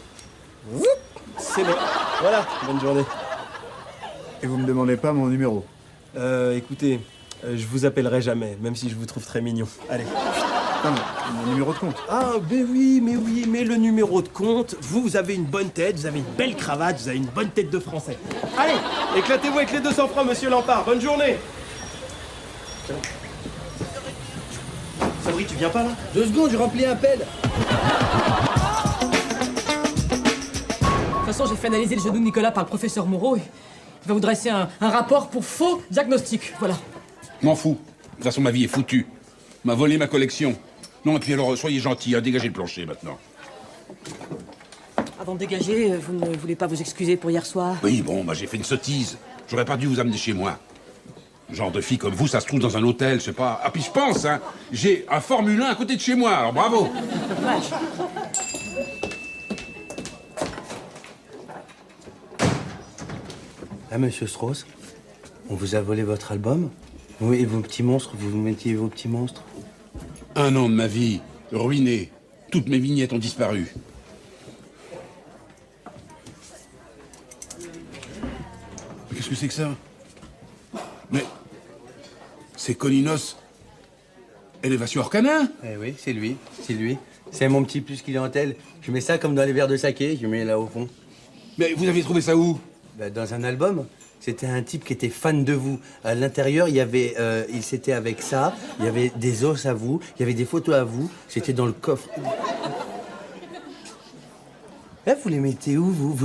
C'est bon, voilà, bonne journée. Et vous me demandez pas mon numéro? Écoutez, je vous appellerai jamais, même si je vous trouve très mignon. Allez. Non, mais mon numéro de compte. Ah, mais le numéro de compte, vous avez une bonne tête, vous avez une belle cravate, vous avez une bonne tête de français. Allez, éclatez-vous avec les 200 francs, monsieur Lampard, bonne journée. Sabri, tu viens pas là? 2 secondes, je remplis un pelle. De toute façon, j'ai fait analyser le genou de Nicolas par le professeur Moreau et il va vous dresser un rapport pour faux diagnostic. Voilà. M'en fous. De toute façon, ma vie est foutue. M'a volé ma collection. Non, et puis alors, soyez gentils, dégagez le plancher maintenant. Avant de dégager, vous ne voulez pas vous excuser pour hier soir? Oui, bon, j'ai fait une sottise. J'aurais pas dû vous amener chez moi. Genre de fille comme vous, ça se trouve dans un hôtel, je sais pas. Ah, puis je pense, hein, j'ai un Formule 1 à côté de chez moi, alors bravo. Ah, monsieur Strauss, on vous a volé votre album? Oui, et vos petits monstres, vous mettiez vos petits monstres? 1 an de ma vie, ruiné. Toutes mes vignettes ont disparu. Mais qu'est-ce que c'est que ça? Mais... c'est Colinos. Élévation Orcanin? Eh oui, c'est lui. C'est mon petit plus clientèle. Je mets ça comme dans les verres de saké, je mets là au fond. Mais vous avez trouvé ça où? Dans un album. C'était un type qui était fan de vous. À l'intérieur, il y avait, c'était avec ça. Il y avait des os à vous. Il y avait des photos à vous. C'était dans le coffre. Là, vous les mettez où, vous?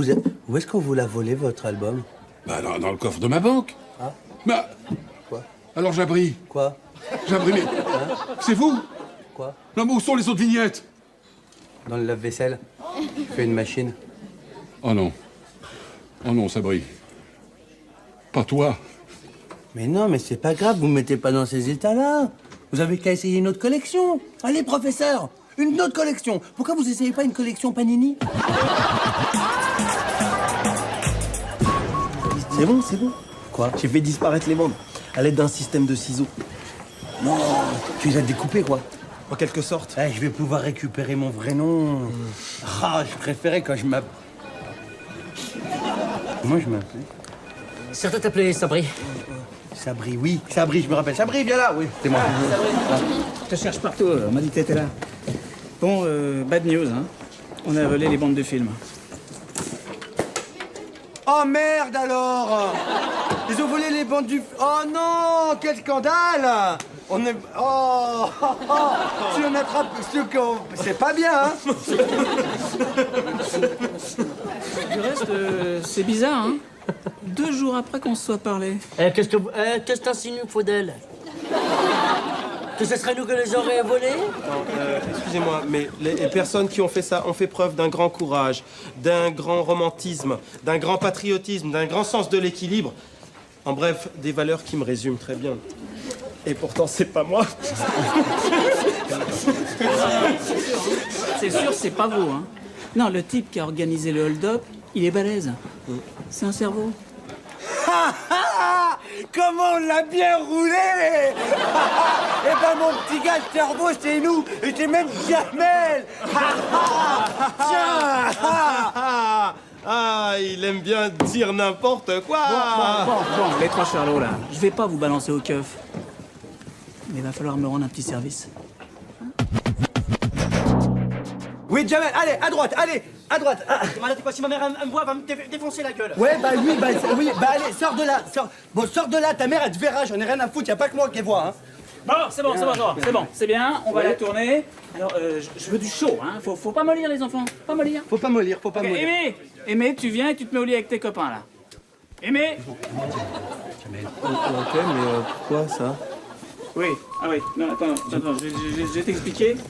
Où est-ce qu'on vous l'a volé, votre album? Bah, dans le coffre de ma banque. Ah. Bah... Quoi? Alors, Jabri. Quoi? Jabri, mais... c'est vous? Quoi? Non, mais où sont les autres vignettes? Dans le lave-vaisselle. Je fais une machine. Oh non. Oh non, Sabri. Pas toi. Mais non, mais c'est pas grave, vous me mettez pas dans ces états-là. Vous avez qu'à essayer une autre collection. Allez, professeur, une autre collection. Pourquoi vous essayez pas une collection Panini? C'est bon, c'est bon. Quoi? J'ai fait disparaître les bandes à l'aide d'un système de ciseaux. Non, tu les as découpés, quoi. En quelque sorte. Eh, je vais pouvoir récupérer mon vrai nom. Ah, je préférais quand je m'appelais... Comment je m'appelais? Certains t'appelaient Sabri. Sabri, oui. Sabri, je me rappelle. Sabri, viens là, oui. C'est moi. Je te cherche partout, on m'a dit que t'étais là. Bon, bad news, hein. On a volé les bandes de films. Oh merde alors! Ils ont volé les bandes du... Oh non! Quel scandale! On est... Oh! Si on attrape ceux qu'on... C'est pas bien, hein? Du reste, c'est bizarre, hein. 2 jours après qu'on se soit parlé. Qu'est-ce que t'insinues, Faudel? Que ce serait nous que les aurait volés? Excusez-moi, mais les personnes qui ont fait ça ont fait preuve d'un grand courage, d'un grand romantisme, d'un grand patriotisme, d'un grand sens de l'équilibre. En bref, des valeurs qui me résument très bien. Et pourtant, c'est pas moi. C'est sûr, c'est pas vous, hein. Non, le type qui a organisé le hold-up, il est balèze. C'est un cerveau. Comment on l'a bien roulé! Eh ben mon petit gars, le cerveau, c'est nous! Et c'est même Jamel! Tiens! Ah, il aime bien dire n'importe quoi. Bon, les 3 charlots, là. Je vais pas vous balancer au keuf. Mais il va falloir me rendre un petit service. Oui, Jamel, allez, à droite, allez, à droite. Ah. Malade, quoi, si ma mère elle me voit, elle va me défoncer la gueule. Ouais, bah oui, bah allez, sors de là, sors. Bon, sors de là, ta mère, elle te verra, j'en ai rien à foutre, y a pas que moi qui vois, hein. Bon, c'est bon, c'est bien, on va la tourner. Alors, je veux du chaud, hein. Faut pas mollir, les enfants, pas mollir. Faut pas mollir, faut pas mollir. Aimé, tu viens et tu te mets au lit avec tes copains, là. Aimé. Ok, mais pourquoi ça? Oui, ah oui, non, attends, je vais t'expliquer.